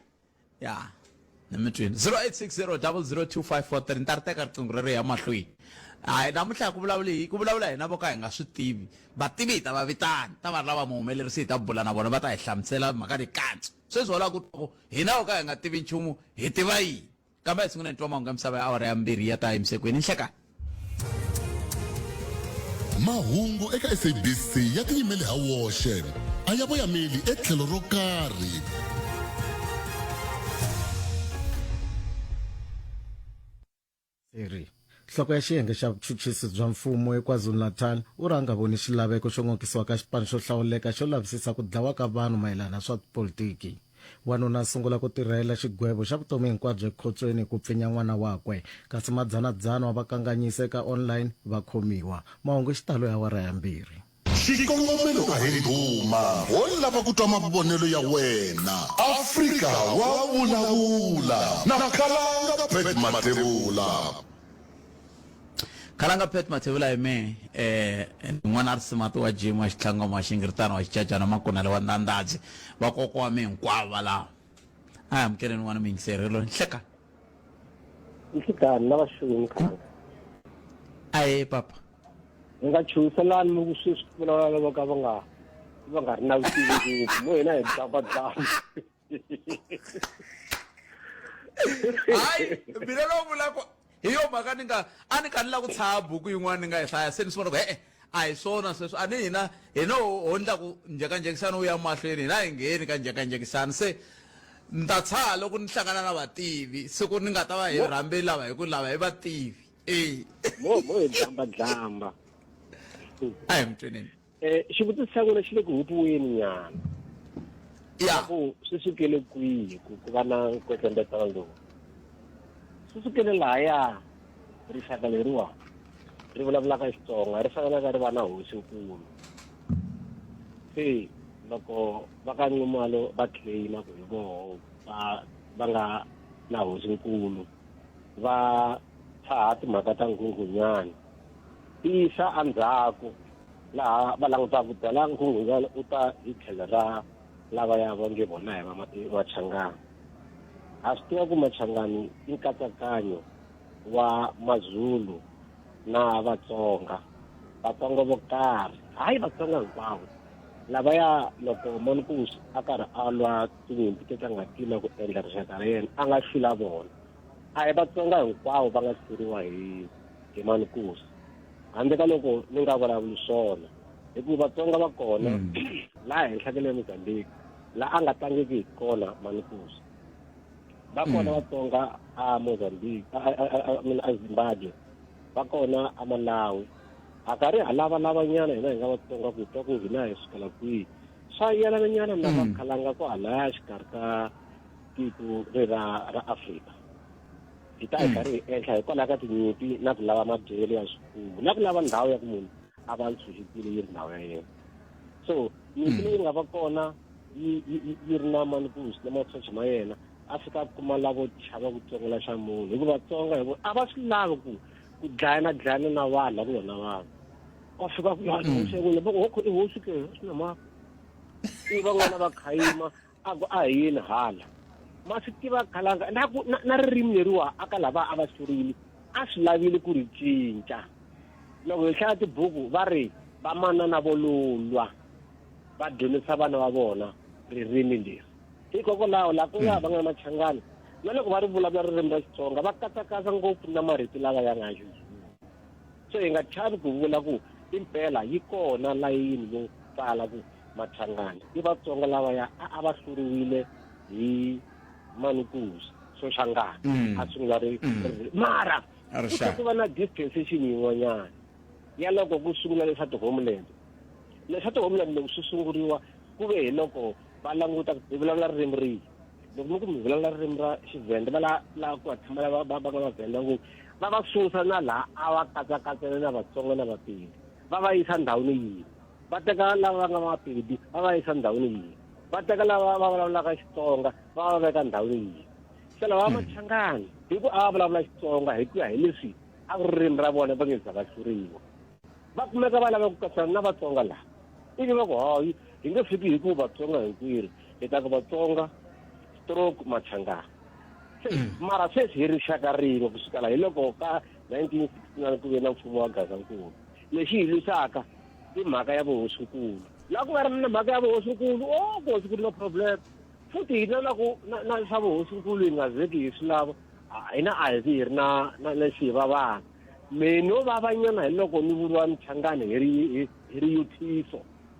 ya Nemetwel 0860002543 ntarteka riqingho rero ya mahlweni hayi namuntlha ku vulavula hina vo ka hi nga swi tivi vativi hi ta va vitana ta vanhu lava muhumelerisi hi ta bula na vona va ta hi hlamusela mhaka ni kantso sweswi hola ku hina vo ka hi nga tivi nchumu hi tiva yini kambe hi sungula ni twa mahungu ya misava ya awara ya 2 ya ta emisekweni nhlekani mahungu eka SABC ya tiyimele ha woxe a ya voyameli etlhelo ro karhi nhloko ya xiyenge xa vuchuchisi bya mfumo eKwaZulu-Natal u rhanga voni xilaveko xo ngokisiwa ka xipano xo hlawuleka xo lavisisa ku dlawa ka vanhu mayelana swa politiki wanuna sungula ku tirhela xigwevo xa vutomi hinkwabyo ekhotsweni ku pfinya n'wana wakwe kasi madzanadzana wa vakanganyisi eka online va khomiwa mahungu xitalo ya awara ya 2 xikongomelo a hi duma wo lava ku twa mavonelo ya wena Afrika wa vulavula na Khalanga Pet Matebula. Khalanga Pet Matebula ime n'wana arisimato wa gym wa xitlanga wa xingirtana wa xicacana makonale wa ndandadzi va koko wa mina hinkwavo laha a amukeleni n'wana mingiserelo nhleka nhlekani na vaxumi khanga aye papa nga chuselani mu sweswi vulavula lava ka va nga ri na vutivi ngopfu mo hina hi dzambadzamba hayi mina lo vulako hi yo mhaka ni nga ni la ku tshaya buku yin'wana ni nga yi hlaya se ni swi vona ku a hi swona sweswo a ni hina ho ndla ku njhekanjhekisana wu ya mahlweni hina hi ngheni ka njhekanjhekisana se ni ta tshaha loko ni hlangana na vativi siku ni nga ta va hi rhambe lava hi ku lava hi vativi mo hi dzambadzamba a hi mutweneni xivutiso xa n'wina xi le ku hupiweni nyana ya ku swi sukele kwihi ku va na nkwetlembetano lowu swi sukele lahaya rixaka leriwa ri vulavulaka Xitsonga ri fanelaka ri va na hosinkulu se loko va ka Nxumalo va claima ku hi voho va nga na hosinkulu va tshaha timhaka ta nghunghunyana tisa andzhaku laha va langutaka ku tala nghunghunyana u ta hi tlhelo ra lava ya va nge vona hi Machangani a swi tiva ku Machangani i nkatsakanyo wa Mazulu na Vatsonga vo karhi hayi Vatsonga hinkwavo lavaya loko Manukosi a karhi a lwa tinyimpi teta nga tima ku endla rixaka ra yena a nga hlula vona a hi Vatsonga hinkwavo va nga hluriwa hi Manukosi handle ka loko ni nga vulavuli swona hikuva Vatsonga va kona laha henhla ka le Mozambique laha a nga tlangeki kona Manukosi va kona Vatsonga a Mozambique a Zimbabwe va kona a Malawi a karhi lava nyana hina hi nga Vatsonga ku twa ku hina hi sukela kwihi swa yelana nyana na vakhalanga ku halaya xikarhi ka tiko ra Afrika hi ta hi karhi hi endla hikwalaho ka tinyimpi na ku lava madyelo ya swikulu na ku lava ndhawu ya ku munhu a va ntshunxekile yi ri ndhawu ya yena so nyimpi leyi nga va kona yi ri na Manukosi na masocha ma yena a fika kuma lavo chava ku tsongola xa munhu hikuva Vatsonga a va swi lavi ku dlayana na vanhu lava vona vanhu va fika ku yaxengule voko i hosi ke swi na maka i van'wana va khayima a hi yini hala ma swi tiva Khalanga na ririmi leriwa aka lava a va hlurile a swi lavile ku ri cinca loko hi hlaya tibuku va ri va manana vo lulwa va dyondzisa vana va vona ririmi leri hikokwalaho laha ku ya va nga Machangani na loko va ri vulavula ririmi ra Xitsonga va katsakatsa ngopfu na marito lava ya nga so hi nga chavi ku vula ku impela yi kona layini yo tsala ku Machangani i Vatsonga lava ya a va hluriwile hi Manukosi Soshangani a sungula mara ku va na dispensation yin'wanyana ya loko ku sungula leswa ti-homeland loko swi sunguriwa ku ve hi loko va languta hi vulavula ririmi rihi loko mi ku mi vulavula ririmi ra Xivenda va la ku tshama va nga Vavenda ngopfu va va susa na laha a va katsakatsela na Vatsonga na Vapedi va va yisa ndhawini yihi va teka lava va nga Mapedi va va yisa ndhawini yihi va teka lava va vulavulaka Xitsonga va va veka ndhawini yihi se lava Machangani hi ku a va vulavula Xitsonga hi ku ya hi leswi a ririmi ra vona va nge za va hluriwa va kumeka va lava ku katsana na Vatsonga laha ivi va ku hayi hi nge fiki hi ku Vatsonga hinkwerhu hi ta ku Vatsonga stroke Machangani mara sweswi hi rixaka rin'we kusukela hi loko ka 1969 ku ve na mfumo wa Gazankulu lexi hi lwisaka i mhaka ya vuhosinkulu laha ku nga ri na mhaka ya vuhosinkulu vuhosinkulu no problem futhi hina na swa vuhosinkulu hi nga zeki hi swi lava hina a hi ri na lexi hi va vana me no vavanyana hi loko ni vuriwa Mchangani hi ri yuthiso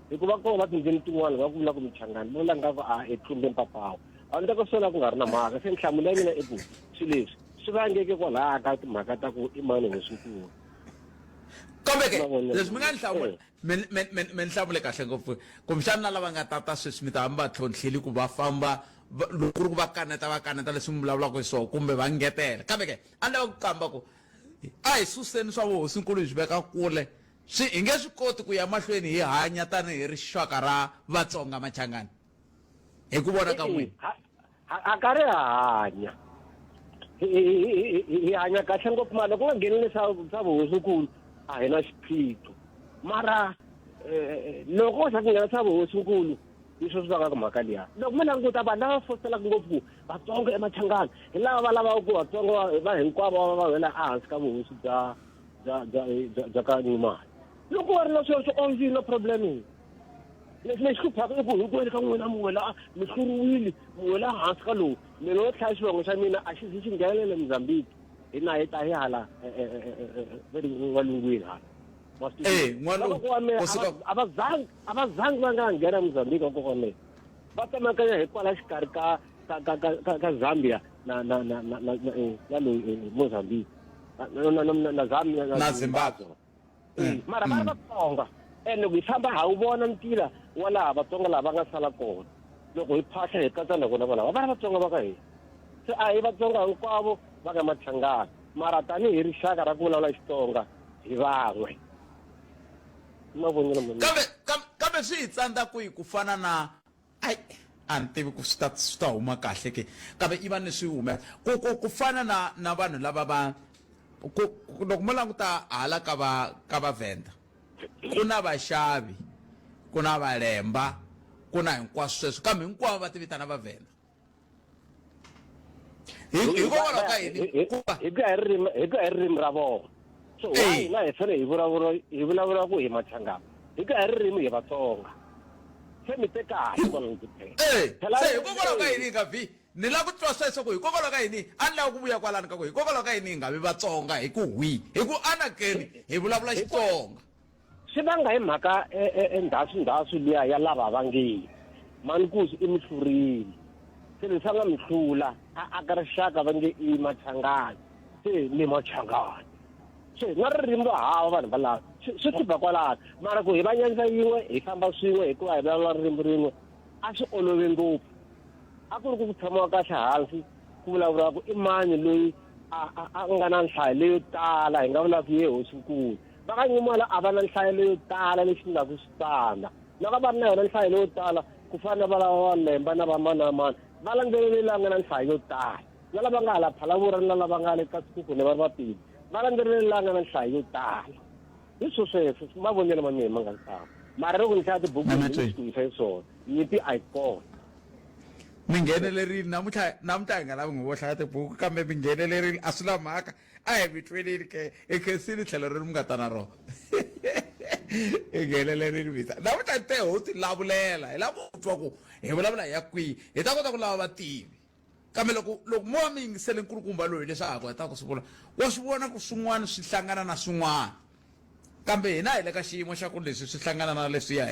hikuva ko va tindzimi tin'wana va ku vula ku Mchangani vo langa ku hi tlumbe mpapawo a ni ta ku swela ku nga ri na mhaka se nhlamulo ya mina i ku swi leswi swi vangeke kwalaha ka timhaka ta ku i mani hosinkulu kambe ke leswi mi nga ni hlamula mi ni hlamule kahle ngopfu kumbexani na lava nga tata sweswi mi ta va mi va tlhontlheli ku va famba loko ku ri ku va kaneta leswi mi vulavulaka hi swona kumbe va ngetela kambe ke a ni lava ku kamba ku a hi suseni swa vuhosinkulu hi swi veka kule hi nge swi koti ku ya mahlweni hi hanya tanihi rixaka ra Vatsonga Machangani hi ku vona ka n'wina. A ka ri hanya hi hanya kahle ngopfu mara loko nga nghenile swa vuhosinkulu a hi na xiphiqo mara loko swa ku nghena swa vuhosinkulu hi swo swi vangaka mhaka liya. Loko mi languta vanhu lava foselaka ngopfu ku Vatsonga eMachangani hi lava va lavaka ku Vatsonga va hinkwavo va wela ehansi ka vuhosi bya ka Nyimani. Loko va ri na sweswo onge no problem leswi hluphaka i ku hinkwenu ka n'wina mi wela mi hluriwile mi wela hansi ka lowu mina wo hlaya xivongo xa mina a xi zi xi nghenelele Mozambique hi na hi ta hi hala valungwini hala a va zangi va nga nghena Mozambique wa kokwa mehe va tsemakanya hikwala xikarhi ka Zambia na loyi Mozambique na Zambia na Zimbabwe mara va ri Vatsonga ene hi famba ha wu vona ntila wa laha Vatsonga lava nga sala kona loko hi phahla hi katsa na vona valava va ri Vatsonga va ka hina se a hi Vatsonga hinkwavo va ka Machangani mara tanihi rixaka ra ku vulavula Xitsonga hi van'we mavonelo kambe swi hi tsandza ku fana na a ni tivi ku swi ta huma kahle ke kambe i va ni swi humela ku fana na vanhu lava va loko mo languta hala ka vaVenda ku na vaxavi ku na valemba ku na hinkwaswo sweswo kambe hinkwavo va tivitana vaVenda hikokwalaho ka yini hi ku ya hi ririmi ra vona so hina hi fanele hi vulavula ku hi Machangani hi ku ya hi ririmi hi Vatsonga se mi tekahle kwalani se hikokwalaho ka yini nga vi ni lava ku twa sweswo ku hikokwalaho ka yini a ni lava ku vuya kwalani ka ku hikokwalaho ka yini hi nga vi Vatsonga hi ku hi ku anakeni hi vulavula Xitsonga swi vanga hi mhaka ndhasu liya ya lava va nge Mankusi i mi hlurile se leswi a nga mi hlula a ka rixaka va nge i Machangani se ni Machangani se na ririmi ro hava vanhu valava swi hlupha kwalano mara ku hi va nyandza yin'we hi famba swin'we hikuva hi vulavula ririmi rin'we a swi olove ngopfu a ku ri ku tshamiwa kahle hansi ku vulavuriwa ku i mani loyi a nga na nhlayo leyo tala hi nga vula ku ye hosinkulu va ka Nyimani a va na nhlayo leyo tala lexi nga ku switanda loko va ri na yona nhlayo leyo tala ku fana va lava va Lemba na va mani na mani va landzelelanga na nhlayo yo tala na lava nga hala Phalavuri na lava nga le ka Sekhukhune va ri vapili va landzelelanga na nhlayo yo tala hi sweswo mavonelo ma mina ma nga ntshama mara loko ni hlaya tibuku hi hi swona nyimpi a yi kona mi nghenelerile namuntlha hi nga lavi n'wi vo hlaya tibuku kambe mi nghenelerile a swi na mhaka a hi mi twenini ke i khensini tlhelo ri mi nga ta na rona hi nghenelerile vita namuntlha te ho ti lavulela hi lava ku twa ku hi vulavula hi ya kwihi hi ta kota ku lava vativi kambe loko mo va mi yingisele nkulukumba loyi leswaku hi ta ku swi vula wa swi vona ku swin'wana swi hlangana na swin'wana kambe hina hi le ka xiyimo xa ku leswi swi hlangana na leswiya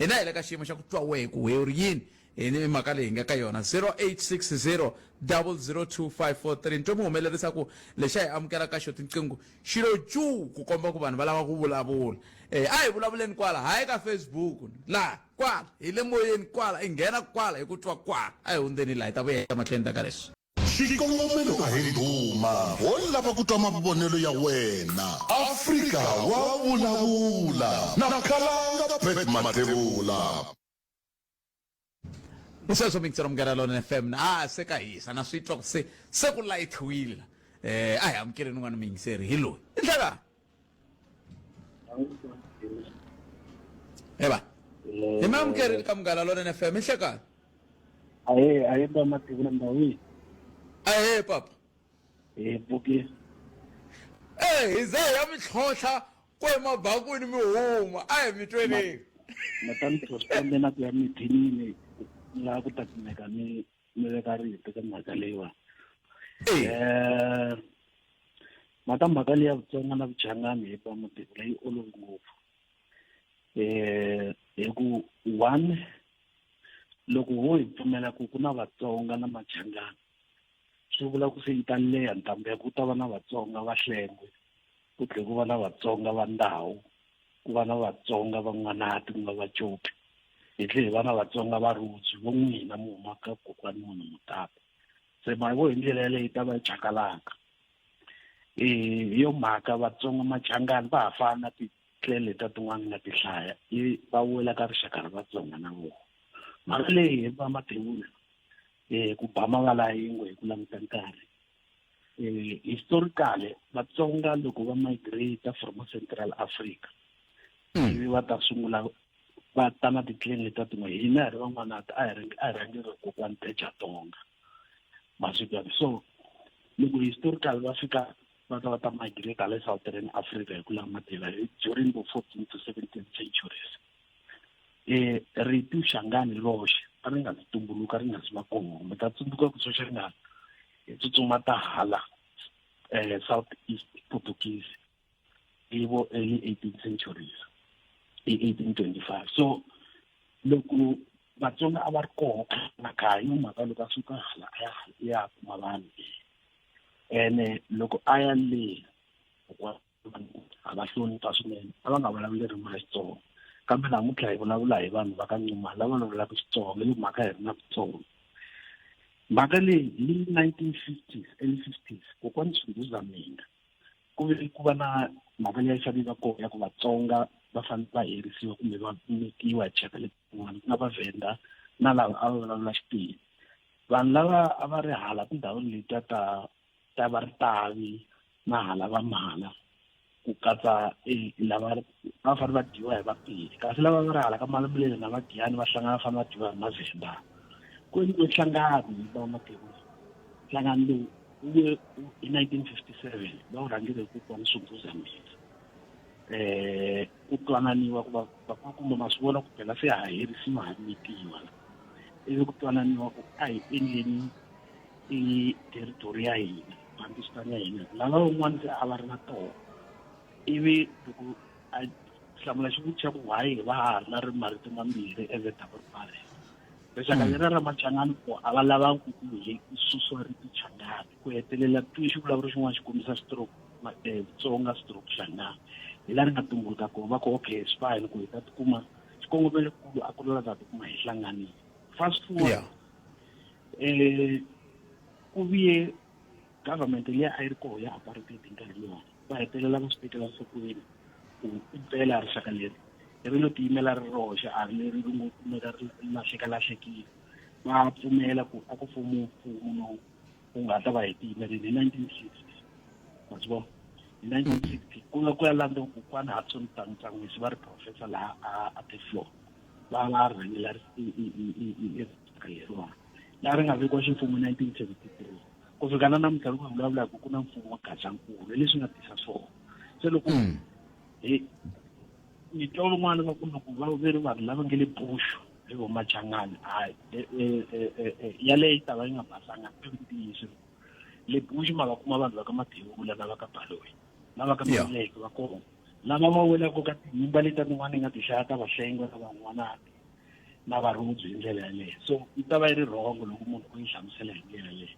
hina hi le ka xiyimo xa ku twa wehe ku we ri yini hi mhaka leyi hi nga ka yona 0860 002 ntwe mi humelerisa ku lexi a hi amukelaka xo tinqingho xilo juu ku komba ku vanhu va lava ku vulavula a hi vulavuleni kwala hayi ka Facebook laha kwala hi le moyeni kwala hi nghena kwala hi ku twa kwala a hi hundzeni laha hi ta vuya emahlweni ta ka leswi xikongomelo ka hi duma wo lava ku twa mavonelo ya wena Afrika wa vulavula na Khalanga Pet Matebula sweswo mixer Umngela Lona FM na se ka hisa na swi twa ku se ku lightwheel a hi amukeleni n'wana miyingiseri hi loyi i nhlaka eba hi mi amukerile ka Umngela Lona FM i nhlekani aye ba Matebula ndawini aye papa buki hi ze ya mi tlhontlha ku emabakweni mi huma a hi mi twenini matani prostambe na ku ya mithinini la ku ta kumeka ni veka rito ka mhaka leyiwa mhaka leyi ya Vutsonga na Vuchangani hi ba Matebula yi olove ngopfu hi ku one loko ho hi pfumela ku na Vatsonga na Machangani swi vula ku se yi ta leha ntambu ya ku ta va na Vatsonga va Hlengwe ku tlhela ku va na Vatsonga va Ndawu ku va na Vatsonga van'wanati ku nga Vacopi hi tlhela hi va na Vatsonga va Rutsu vo n'wina mi huma ka kokwani munhu mutata se vo hi ndlela yaleyo yi ta va yi chakalaka hi yo mhaka Vatsonga Machangani va ha fana clan leta tin'wana na ti hlaya va wela ka rixaka ra Vatsonga na vona. Mara leyi va Mathebula ku ba mavala yingwe hi ku languta nkarhi. Historically Vatsonga loko va migrate from Central Africa ivi va ta sungula va ta na ti-clan leta tin'we hina hi ri van'wana a hi rhangile kokwani Teja Tonga masiku ya so loko historical va fika va ta migrate le Southern Africa hi ku langumatela during the 14th to 17th centuries. Riti Shangani loxe a ri nga tumbuluka ri nga si va kona mi ta tsundzuka ku so Shangani tsutsuma ta hala South East Portuguese ivo early 18th centuries 1825. So loko Vatsonga a va ri kona na kaya mhaka loko a suka hala ya kuma vanhu ene loko a ya le a va hlonipha swinene a va nga vulavuli ririmi ra Xitsonga kambe namuntlha hi vulavula hi vanhu va ka Nyuma lava vulavulaka Xitsonga hi mhaka hi ri na Vutsonga. Mhaka leyi hi 1950s early 50s kokwani Sunguza mina ku ve ku va na mhaka leyi xavisa kona ya ku Vatsonga va fanele va herisiwa kumbe va nyikiwa cheka letin'wana ku nga Vavenda na lava a va vulavula Xipedi. Vanhu lava a va ri hala tindhawini letiya ta Varitavi na hala va Mhala ku katsa lava va fanele va dyiwa hi Vapedi kasi lava va ri hala ka Malamulele na Vadiyani va hlangana va fanele va dyiwa hi Mavenda. Ku endliwe nhlangano va Mathebula. Nhlangano lowu wu hi 1957 va wu rhangile ku kona Sunguza mina. Ku twananiwa ku va kuma ma swi vona ku phela se ha herisiwa ha nyikiwa ivi ku twananiwa ku a hi endleni territory ya hina Pakistan ya hina lava van'wana se a va ri na toho ivi loko a hlamula xivutiso ku why va ha ri na marito mambirhi eVetabropare rixaka leri ra Machangani ku a va lava ku susiwa riti Changani ku hetelela twi xivulavuri xin'wana xi kombisa stroke Tsonga stroke Changani hi la ri nga tumbuluka kona va ku okay it's fine ku hi ta tikuma xikongomelo a ku lava ta tikuma hi hlanganile. Fast forward ku viye government leyi a yi ri koho ya apartheid nkarhi lowu va hetelela va swi tekela nhlokweni ku impela rixaka leri ri lo tiyimela ri roxe a ri leri ri ngo kumeka ri lahlekile va pfumela ku a ku mfumo ku nga ta va hi tiyimerile hi 1960 ma swi vona hi 1960 ku ya landza ku kwana Hudson Tangwisi va ri professor laha a the floor va rhangela leriwa laha ri nga vekiwa ximfumo 1973 ku fika na namuntlha loko hi vulavula ku na mfumo wa Gazankulu leswi nga tisa swona se loko ni twa van'wana va ku loko va veri vanhu lava nge le Bush hi vo Machangani yaleyi ta va yi nga basanga ntiyiso le Bush ma va kuma vanhu va ka Mathebula na va ka Baloyi na va ka Maleke va kona lava va welaka ka tinyimba leta tin'wana yi nga ti hlaya ta Vahlengwe na van'wana na Varudzu hi ndlela yaleyo so yi ta va yi ri rhongo loko munhu ku yi hlamusela hi ndlela yaleyo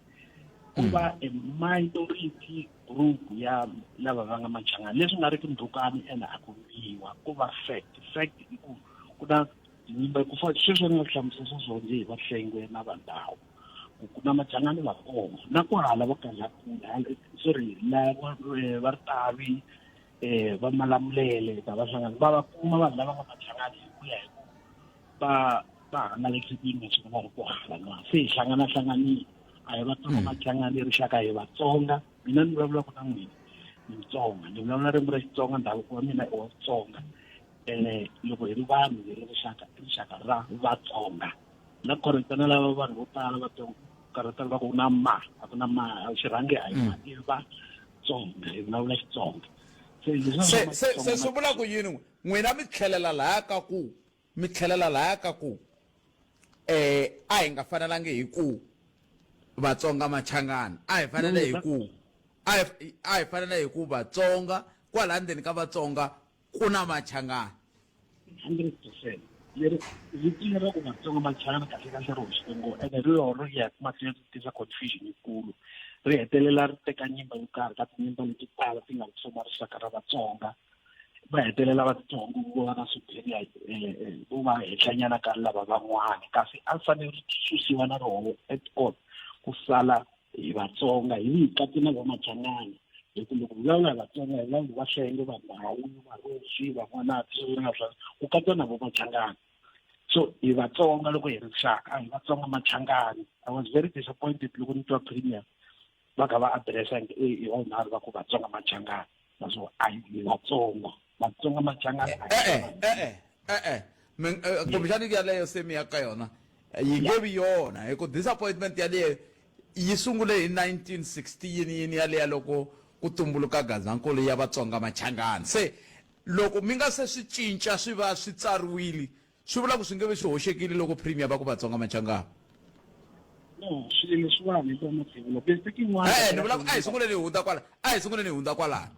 ku va a minority group ya lava va nga Machangani leswi nga ri ki ndhukani ene a ku viwa ku va fact ku na tinyimba ku fa sweswo ni nga hlamusela swona hi Vahlengwe na Vandawu ku na Machangani va kona na ku hala va kala sorry lava va Ritavi va Malamulele ta va hlangana va kuma vanhu lava nga Machangani hi ku ya hi va hangalekile swi nga ri ku hala na se hi hlanganile a hi Vatsonga Machangani rixaka hi Vatsonga mina ni vulavula ku na n'wina ni Mutsonga ni vulavula ririmi ra Xitsonga ndhavuko wa mina i wa Xitsonga ene loko hi ri vanhu hi ri rixaka ra Vatsonga na korrekitana lava vanhu vo tala Vatsonga karhatana va ku na a ku na xirhangi a hi i Vatsonga hi vulavula Xitsonga se swi vula ku yini n'wina mi tlhelela lahaya ka ku a hi nga fanelangi hi ku Vatsonga Machangani a hi fanele hi ku Vatsonga kwala ndzeni ka Vatsonga ku na Machangani 100%. Leri viti ra ku Vatsonga Machangani kahle ro xingo ene ro ya mahlweni tisa confusion yikulu ri hetelela ri teka nyimba yo karhi ka tinyimba leti tala ti nga tsoma rixaka ra Vatsonga va hetelela Vatsonga vo va na superior vo va henhlanyana ka lava van'wana kasi a fanele ri susiwa na roho at all ku sala hi Vatsonga hi katina va Machangani loko vulavula vatsonga hi vanhu va hlenge va Mhawuri va Rosi va N'wanati swi nga swa ku katsa na vo Machangani. So hi vatsonga loko hi ri rixaka a hi vatsonga Machangani. I was very disappointed loko ni twa premier va kha va addressa hi vanharhu va ku vatsonga Machangani naswo a hi vatsonga Machangani. Kumbexani yaleyo se mi ya ka yona yi nge vi yona hi ku disappointment yaleyo yi sungule hi 1916 yini yaleya loko ku tumbuluka Gazankulu ya vatsonga Machangani. Se loko mi nga se swi cinca swi va swi tsariwile swi vula ku swi nge vi swi hoxekile loko premier va ku vatsonga Machangani. No swilo leswiwani hi tona masiku bese kin'wana ni vula ku a hi sunguleni hi hundza kwala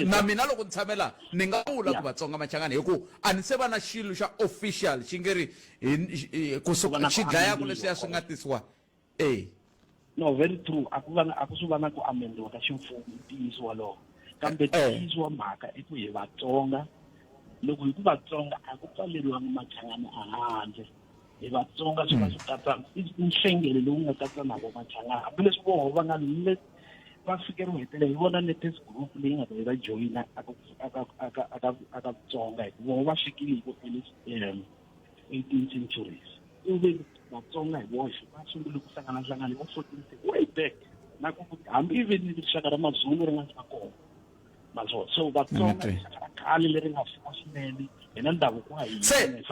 na mina loko ni tshamela ni nga vula ku vatsonga Machangani hi ku a ni se va na xilo xa official xi nge ri kusuka xi dlayaka leswiya swi nga tisiwa no very true a ku swi va na ku amendiwa ka ximfumo ntiyiso walowo kambe ntiyiso wa mhaka i ku hi vatsonga loko hi ku vatsonga a ku pfaleriwangi Machangani a handle hi vatsonga swi va swi katsa nhlengelo lowu nga katsa na vo Machangani hambileswi voho va nga va fikeriwa hetele hi vona latest group leyi nga ta va joyina aka Vutsonga hi voho va fikile hi ku 18th centuries ivi vatsonga hi voxe va sungule ku hlangana hi vo 14th way back na ku hambi even rixaka ra Mazulu ri nga va kona mazo so vatsonga khale leri nga fika swinene hi na ndhavuko wa hina se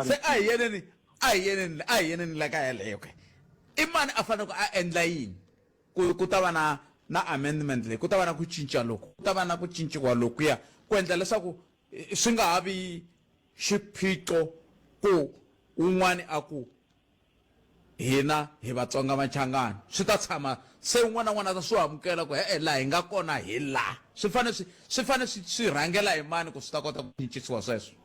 a hi yeneni la ka yaleyo ke i mani a fanele ku a endla yini ku ta va na amendment leyi ku ta va na ku cinca loko ku ta va na ku cinciwa lokuya ku endla leswaku swi nga ha vi xiphiqo ku un'wani a ku hina hi vatsonga Machangani swi ta tshama se un'wana na un'wana ta swi amukela ku laha hi nga kona hi laha swi fane swi rhangela hi mani ku swi ta kota ku cincisiwa sweswo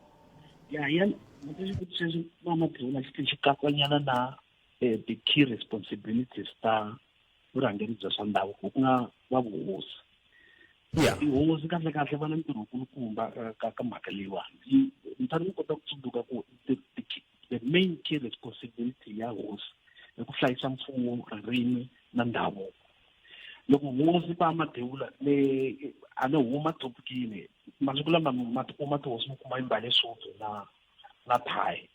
sweswi va mathewula xi katsanyana na the key responsibilities ta vurhangeri bya swa ndhavuko ku nga va vuhosi tihosi kahle va na ntirho kulukumba ka mhaka leyiwani ni tshama ni kota ku tsundzuka ku the main key responsibility ya hosi i ku hlayisa mfumo ririmi na ndhavuko loko hosi va mathewula a ni huma topikini masiku lama matikuma tihosi mi kuma yi mbale sutu na tie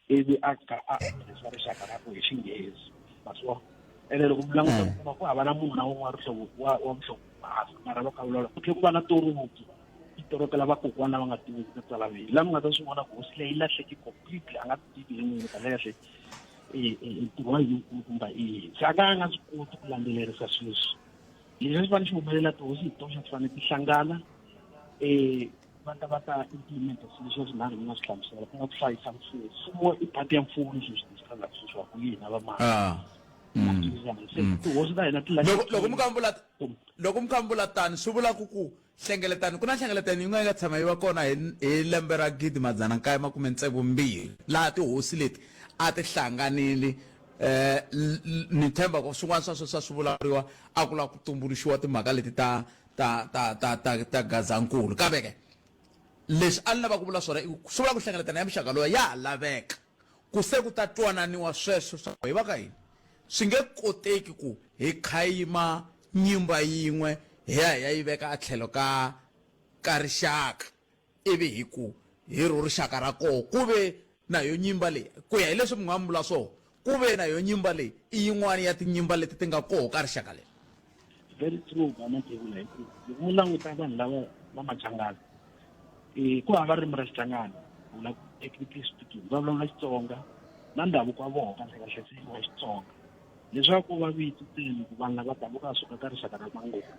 ivi a tirhisa rixaka ra ku hi Xinghezi masiwa ene loko mi languta kuma ku hava na munhu na wun'wana rihlovo wa muhlovo basa mara va kavula ku tlhe ku va na toruki yi torokela vakokwana lava nga tiviki ku tsala vili laha mi nga ta swi vona ku hosi leyi lahleki completely a nga tivi hi n'wini ka lehle ntirho wa yikulukumba i yini se a nga swi koti ku landzelerisa sweswi leswi swi fane xi humelela tihosi hi toxa ti fane ti hlangana va ta implement swilo swinharhu mi nga swi hlamusela ku nga ku hlayisa mfumo i phati ya mfumo leswi swi disitanga sweswi wa ku yini va mali loko mukambula tani swi vula ku hlengeletani ku na hlengeletani yi nga tshama yi va kona hi lembe ra 1962 laha tihosi leti a ti hlanganile ni tshemba ku swin'wana swa sweswi swi vulavuriwa a ku lava ku tumbuluxiwa timhaka leti ta Gazankulu kambe ke leswi a ni lava ku vula swona swi vula ku hlengeletana ya muxaka lowu ya ha laveka ku se ku ta twananiwa sweswo swa hi va ka yini swi nge koteki ku hi khayima nyimba yin'we hi ya yi veka a tlhelo ka rixaka ivi hi ku hi ro rixaka ra koho ku ve na yo nyimba leyi ku ya hi leswi mi nga vula swona ku ve na yo nyimba leyi i yin'wana ya tinyimba leti ti nga koho ka rixaka leyi very true vana tevula hi ku loko mu languta vanhu lava va Machangani ku hava ririmi ra Xichangani vula technically speaking va vulavula Xitsonga na ndhavuko wa vona kahle se wa Xitsonga leswaku va viti tele ku vanhu lava davuka suka ka rixaka ra Manghezi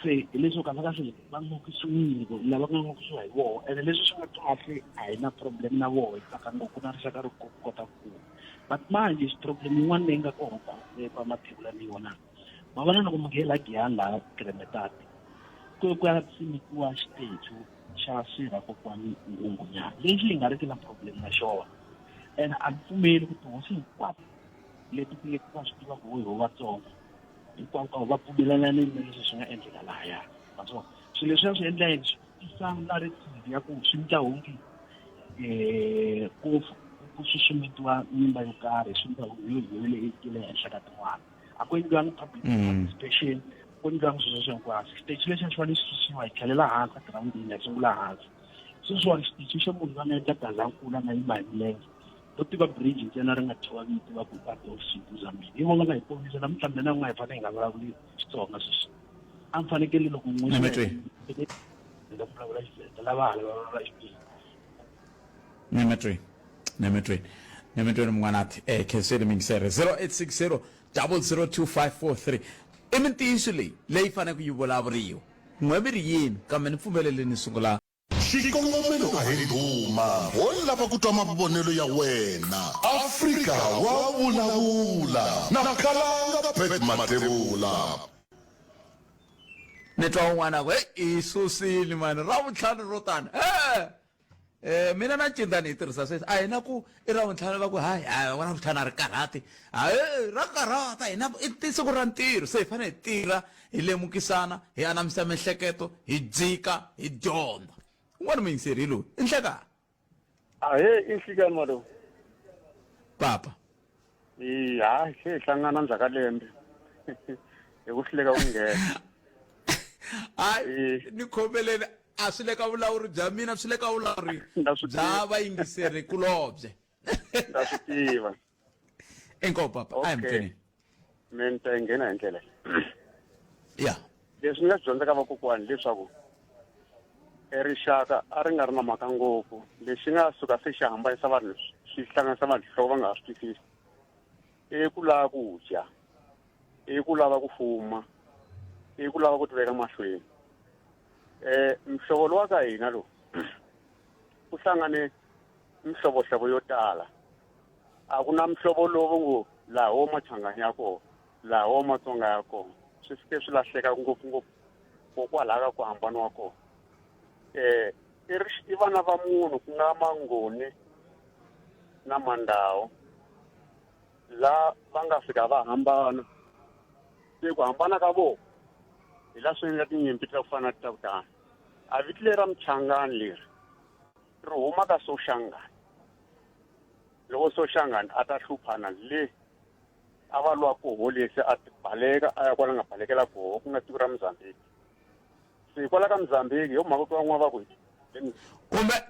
se hi leswo kahle va ngokisiwile ku lava nga ngokisiwa hi vona ene leswi swi nga kahle a hi na problem na vona ka ngopfu na rixaka ri kota ku but manje problem yin'wana leyi nga kona pa mathebula ni yona ma vona loko mi nghena Giyani laha Kremetati ku ya simekiwa xiteju xa sirha kokwani Nghunghunyana lexi hi nga riki na problem na xona and a ni pfumeli ku tihosi hinkwato leti ku va swi tiva ku ho Vatsonga hinkwako va pfumelelana ni leswi swi nga endleka lahaya naswona swilo leswi swi endla yini swi tisa narrative ya ku swi endla onge ku xiximetiwa nyimba yo karhi swi endla yo le henhla ka tin'wana a ku endliwangi public participation ku ku ndlangu sweswo hinkwaswo xitichi lexi xi fanele xi hi tlhelela hansi ka girawundini ya sungula hansi sweswiwani xitichi xa munhu va nga endla gazankulu a nga yima hi milenge vo tiva bridge ntsena ri nga thyiwa vito va ku Adolf Zambini hi vona nga hi ponisa namuntlha mina ku nga hi fanele hi nga vulavuli Xitsonga sweswi a mi fanekele loko n'wi vulavula Xivenda lava hala va vulavula Xipedi Nemetwe mngwanati kheseli mingisere 0860 002543 imintiyiso leyi fanele ku yi vulavuriwa n'weviri yini kambe ni pfumeleleni sungula xikongomelo a hi duma ho lava ku twa mavonelo ya wena Afrika wa vulavula na Khalanga Pet Matebula ni twa un'wana ku i susile mani ra vutlhanu ro tani mina na cinta ni yi tirhisa sweswi a hi na ku i ra vutlhanu va ku hayi ra vutlhanu a ri karhati ra karhata hina i tisiku ra ntirho se hi fanele hi tirha hi lemukisana hi anamisa mihleketo hi dzika hi dyondza un'wana muyingiseri hi loyi i nhlekani i nhlekani malowu papa hayi se hi hlangana ndzhaku ka lembe hi ku hluleka ku nghena hayi ni khomeleni a swi le ka vulawuri bya mina swi le ka vulawuri bya vayingiseri kulobye nda swi tiva inkomu papa a hi mpfeni mina ni ta nghena hi ndlela ya leswi ni nga swi dyondza ka vakokwani leswaku rixaka a ri nga ri na mhaka ngopfu lexi nga suka se xi hambanisa vanhu swi hlanganisa vanhu hlovo va nga ha swi twisisi i ku lava ku dya i ku lava ku fuma i ku lava ku tiveka mahlweni mhlovo lowa ka hina lowu ku hlangane mihlovohlovo yo tala a ku na mhlovo lowu ngo laha wo Machangani ya kona laha wo Matsonga ya kona swi fike swi lahleka ngopfungopfu kokwalaha ka ku hambaniwa kona i vana va munhu ku nga Mangoni na Mandawu la va nga fika va hambana se ku hambana ka vona hi la swi endla tinyimpi ta ku fana ta ku tani a viti leri ra Mchangani leri ri huma ka Soshangani loko Soshangani a ta hluphana le a va lwa koho lesi a baleka a ya kwala nga balekela koho ku nga tiko ra Mozambique se kwala ka Mozambique yo mhaka ku van'wana va ku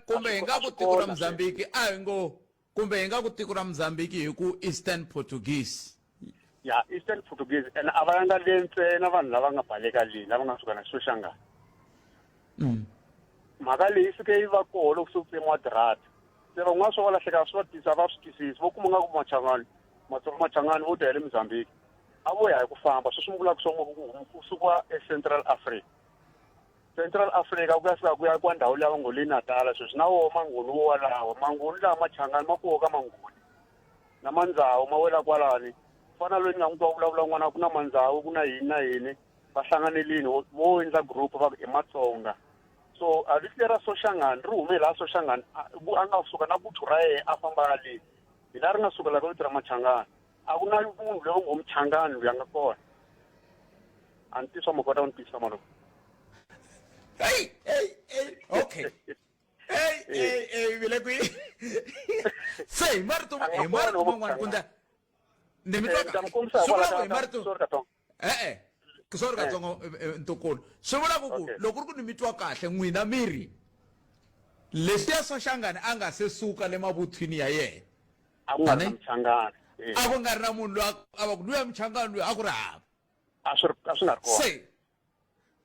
kumbe hi nga ku tiko ra Mozambique a hi ngo kumbe hi nga ku tiko ra Mozambique hi ku Eastern Portuguese ya Eastern Portuguese and a va nga le ntsena vanhu lava nga baleka le lava nga suka na Soshangani mhaka leyi fike yi va koho loko swi tsemiwa dirata se van'wana swo va lahleka swi va tisa va swi twisisi vo kuma nga ku Machangani vo ta hi le Mozambique a vo ya hi ku famba swi swi vulaka swo ku suka eCentral Africa Central Africa ku ya fika ku ya kwa ndhawu leyi va ngo le Natala sweswi na woho Mangoni wo walawa Mangoni laha Machangani ma koho ka Mangoni na Mandzawu ma wela kwalani fana loyi ni nga n'wi twa vulavula n'wana ku na Mandzawu ku na yini na yini va hlanganelini vo endla group va ku i Matsonga so a viti lera Soshangani ri hume laha Soshangani a nga suka na buthu ra yehe a famba le hina ri nga suka la ka vito ra Machangani a ku na munhu loyi ngo Mchangani loyi a nga kona a ni tiswa makota u ni tisa malowu hey okay hey vile kwi sei marto man'wana kunda ni mi twa sorry katsongo ntukulu swi vula ku loko ri ku ni mi twa kahle n'wina miri leswi ya Soshangani a nga se suka le mavuthwini ya yena a ku nga ri na Mchangani a ku nga ri na munhu loyi a va ku luya Mchangani loyi a ku ri hava a swi nga ri kona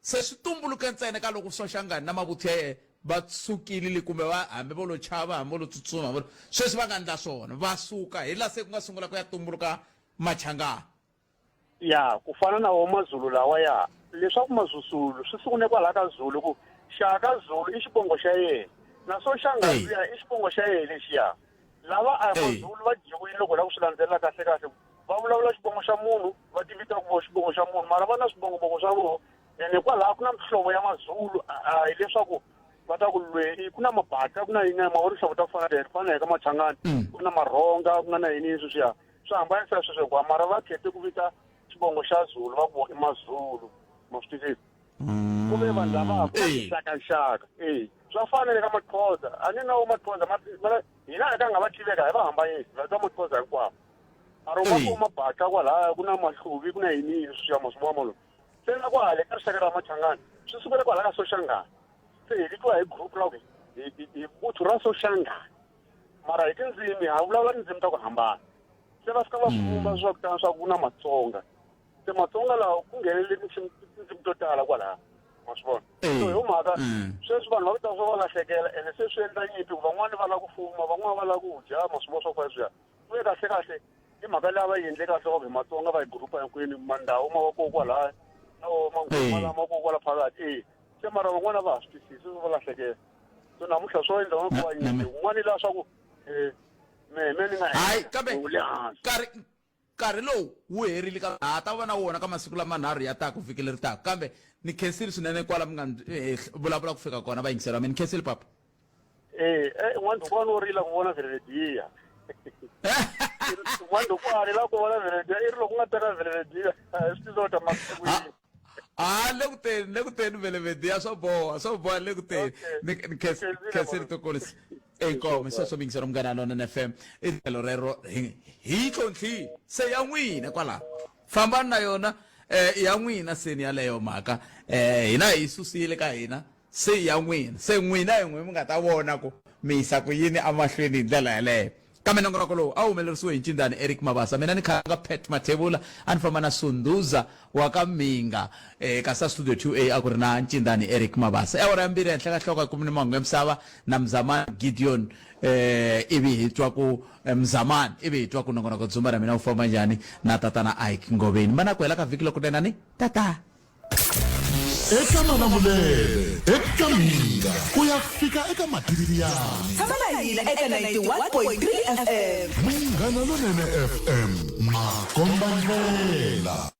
se swi tumbuluke ntsena ka loko Soshangani na mavuthu ya yena va sukile kumbe va hambi vo lo chava hambi vo lo tsutsuma sweswi va nga endla swona va suka hi la se ku nga sungula ku ya tumbuluka Machangani ya ku fana na wo Mazulu lawa ya leswaku Mazulu swi sungune kwalaha ka Zulu ku Shaka Zulu i xivongo xa yena na Soshangani ya i xivongo xa yena lexiya lava a Mazulu va jiwile loko la ku swi landzelela kahle kahle va vulavula xivongo xa munhu va tivita ku vo xivongo xa munhu mara va na swivongobongo swa vona ene kwalaha ku na mihlovo ya Mazulu hi leswaku va ta ku lweyi ku na Mabhata ku na yini mahorihlovo ta ku fana ka Machangani ku na Marhonga ku nga na yini sweswiya swi hambanisa sweswo kwa mara va khete ku vita xivongo xa Zulu va ku i Mazulu ma swi twisisi ku ve vanhu lava xakaxaka swa fanele ka Maxhosa a ni na wo Maxhosa hina eka nga va tiveka hi va hambanyisi va ka Maxhosa hinkwavo a ro va ku Mabhata kwalaya ku na Mahluvi ku na yini sweswiya maswivona malowu se na kwale ka rixaka ra Machangani swi sukela kwala ka Soshangana se hi vitiwa hi group ra hi vuthu ra Soshangana mara hi tindzimi ha vulavula tindzimi ta ku hambana se va fika va vumba swa kutani swa ku na Matsonga se Matsonga lawa ku nghenele tindzimi to tala kwalaha ma swi vona so hi mhaka sweswi vanhu va ku ta swa va lahlekela ene se swi endla nyimpi ku van'wani va lava ku fuma van'wani va lava ku dya ma swi vona swa ku fa swiya kuye kahle hi mhaka lava yi endle kahle va Matsonga va hi grupa hinkwenu mandhawu mavoko kwalaha mangoma mavoko kwala phakathi se mara van'wana va swi twisisi va lahlekela so namuntlha swo endla ku va nyimpi un'wana la swa ku me ni nga hayi kambe nkarhi lowu wu herile ka ta va na wona ka masiku lamanharhu ya taka ku vhiki leri taka kambe ni khensile swinene kwala mi nga vulavula ku fika kona va yingiseriwa mi ni khensile papa n'wandhukwana wo rila ku vona Velvediya n'wandhukwana la ku vona Velvediya i ri loko u nga teka Velvediya swi tizota masikwini le kuteni Velvediya swa boha le kuteni ni khensile tokolisi inkomo sweswo mi yingiseriwa Munghana Lonene FM i tlhelo rero hi tlhontlhile se ya n'wina kwala fambani na yona ya n'wina seni yaleyo mhaka hina hi susile ka hina se ya n'wina se n'wina hin'we mi nga ta vona ku mi yisa ku yini amahlweni hi ndlela yaleyo kambe nongonoko lowu a wu humelerisiwe hi Ncindani Eric Mabasa mina ni khanga Pet Mathebula a ni famba na Sunduza wa ka Minga ka studio 2A a ku ri na Ncindani Eric Mabasa awara yambirhi henhla ka nhloko ku ni mahungu ya misava na Mzamani Gideon ivi hi twa ku Mzamani ivi hi twa ku nongonoko dzumba ra mina wu famba njhani na tatana Ike Ngobeni mana ku hela ka vhiki lokunene tata eka Malamulele eka Minga ku ya fika eka Mativiyani tshama na hina eka 91.3 FM Munghana Lonene FM makomba ndlela.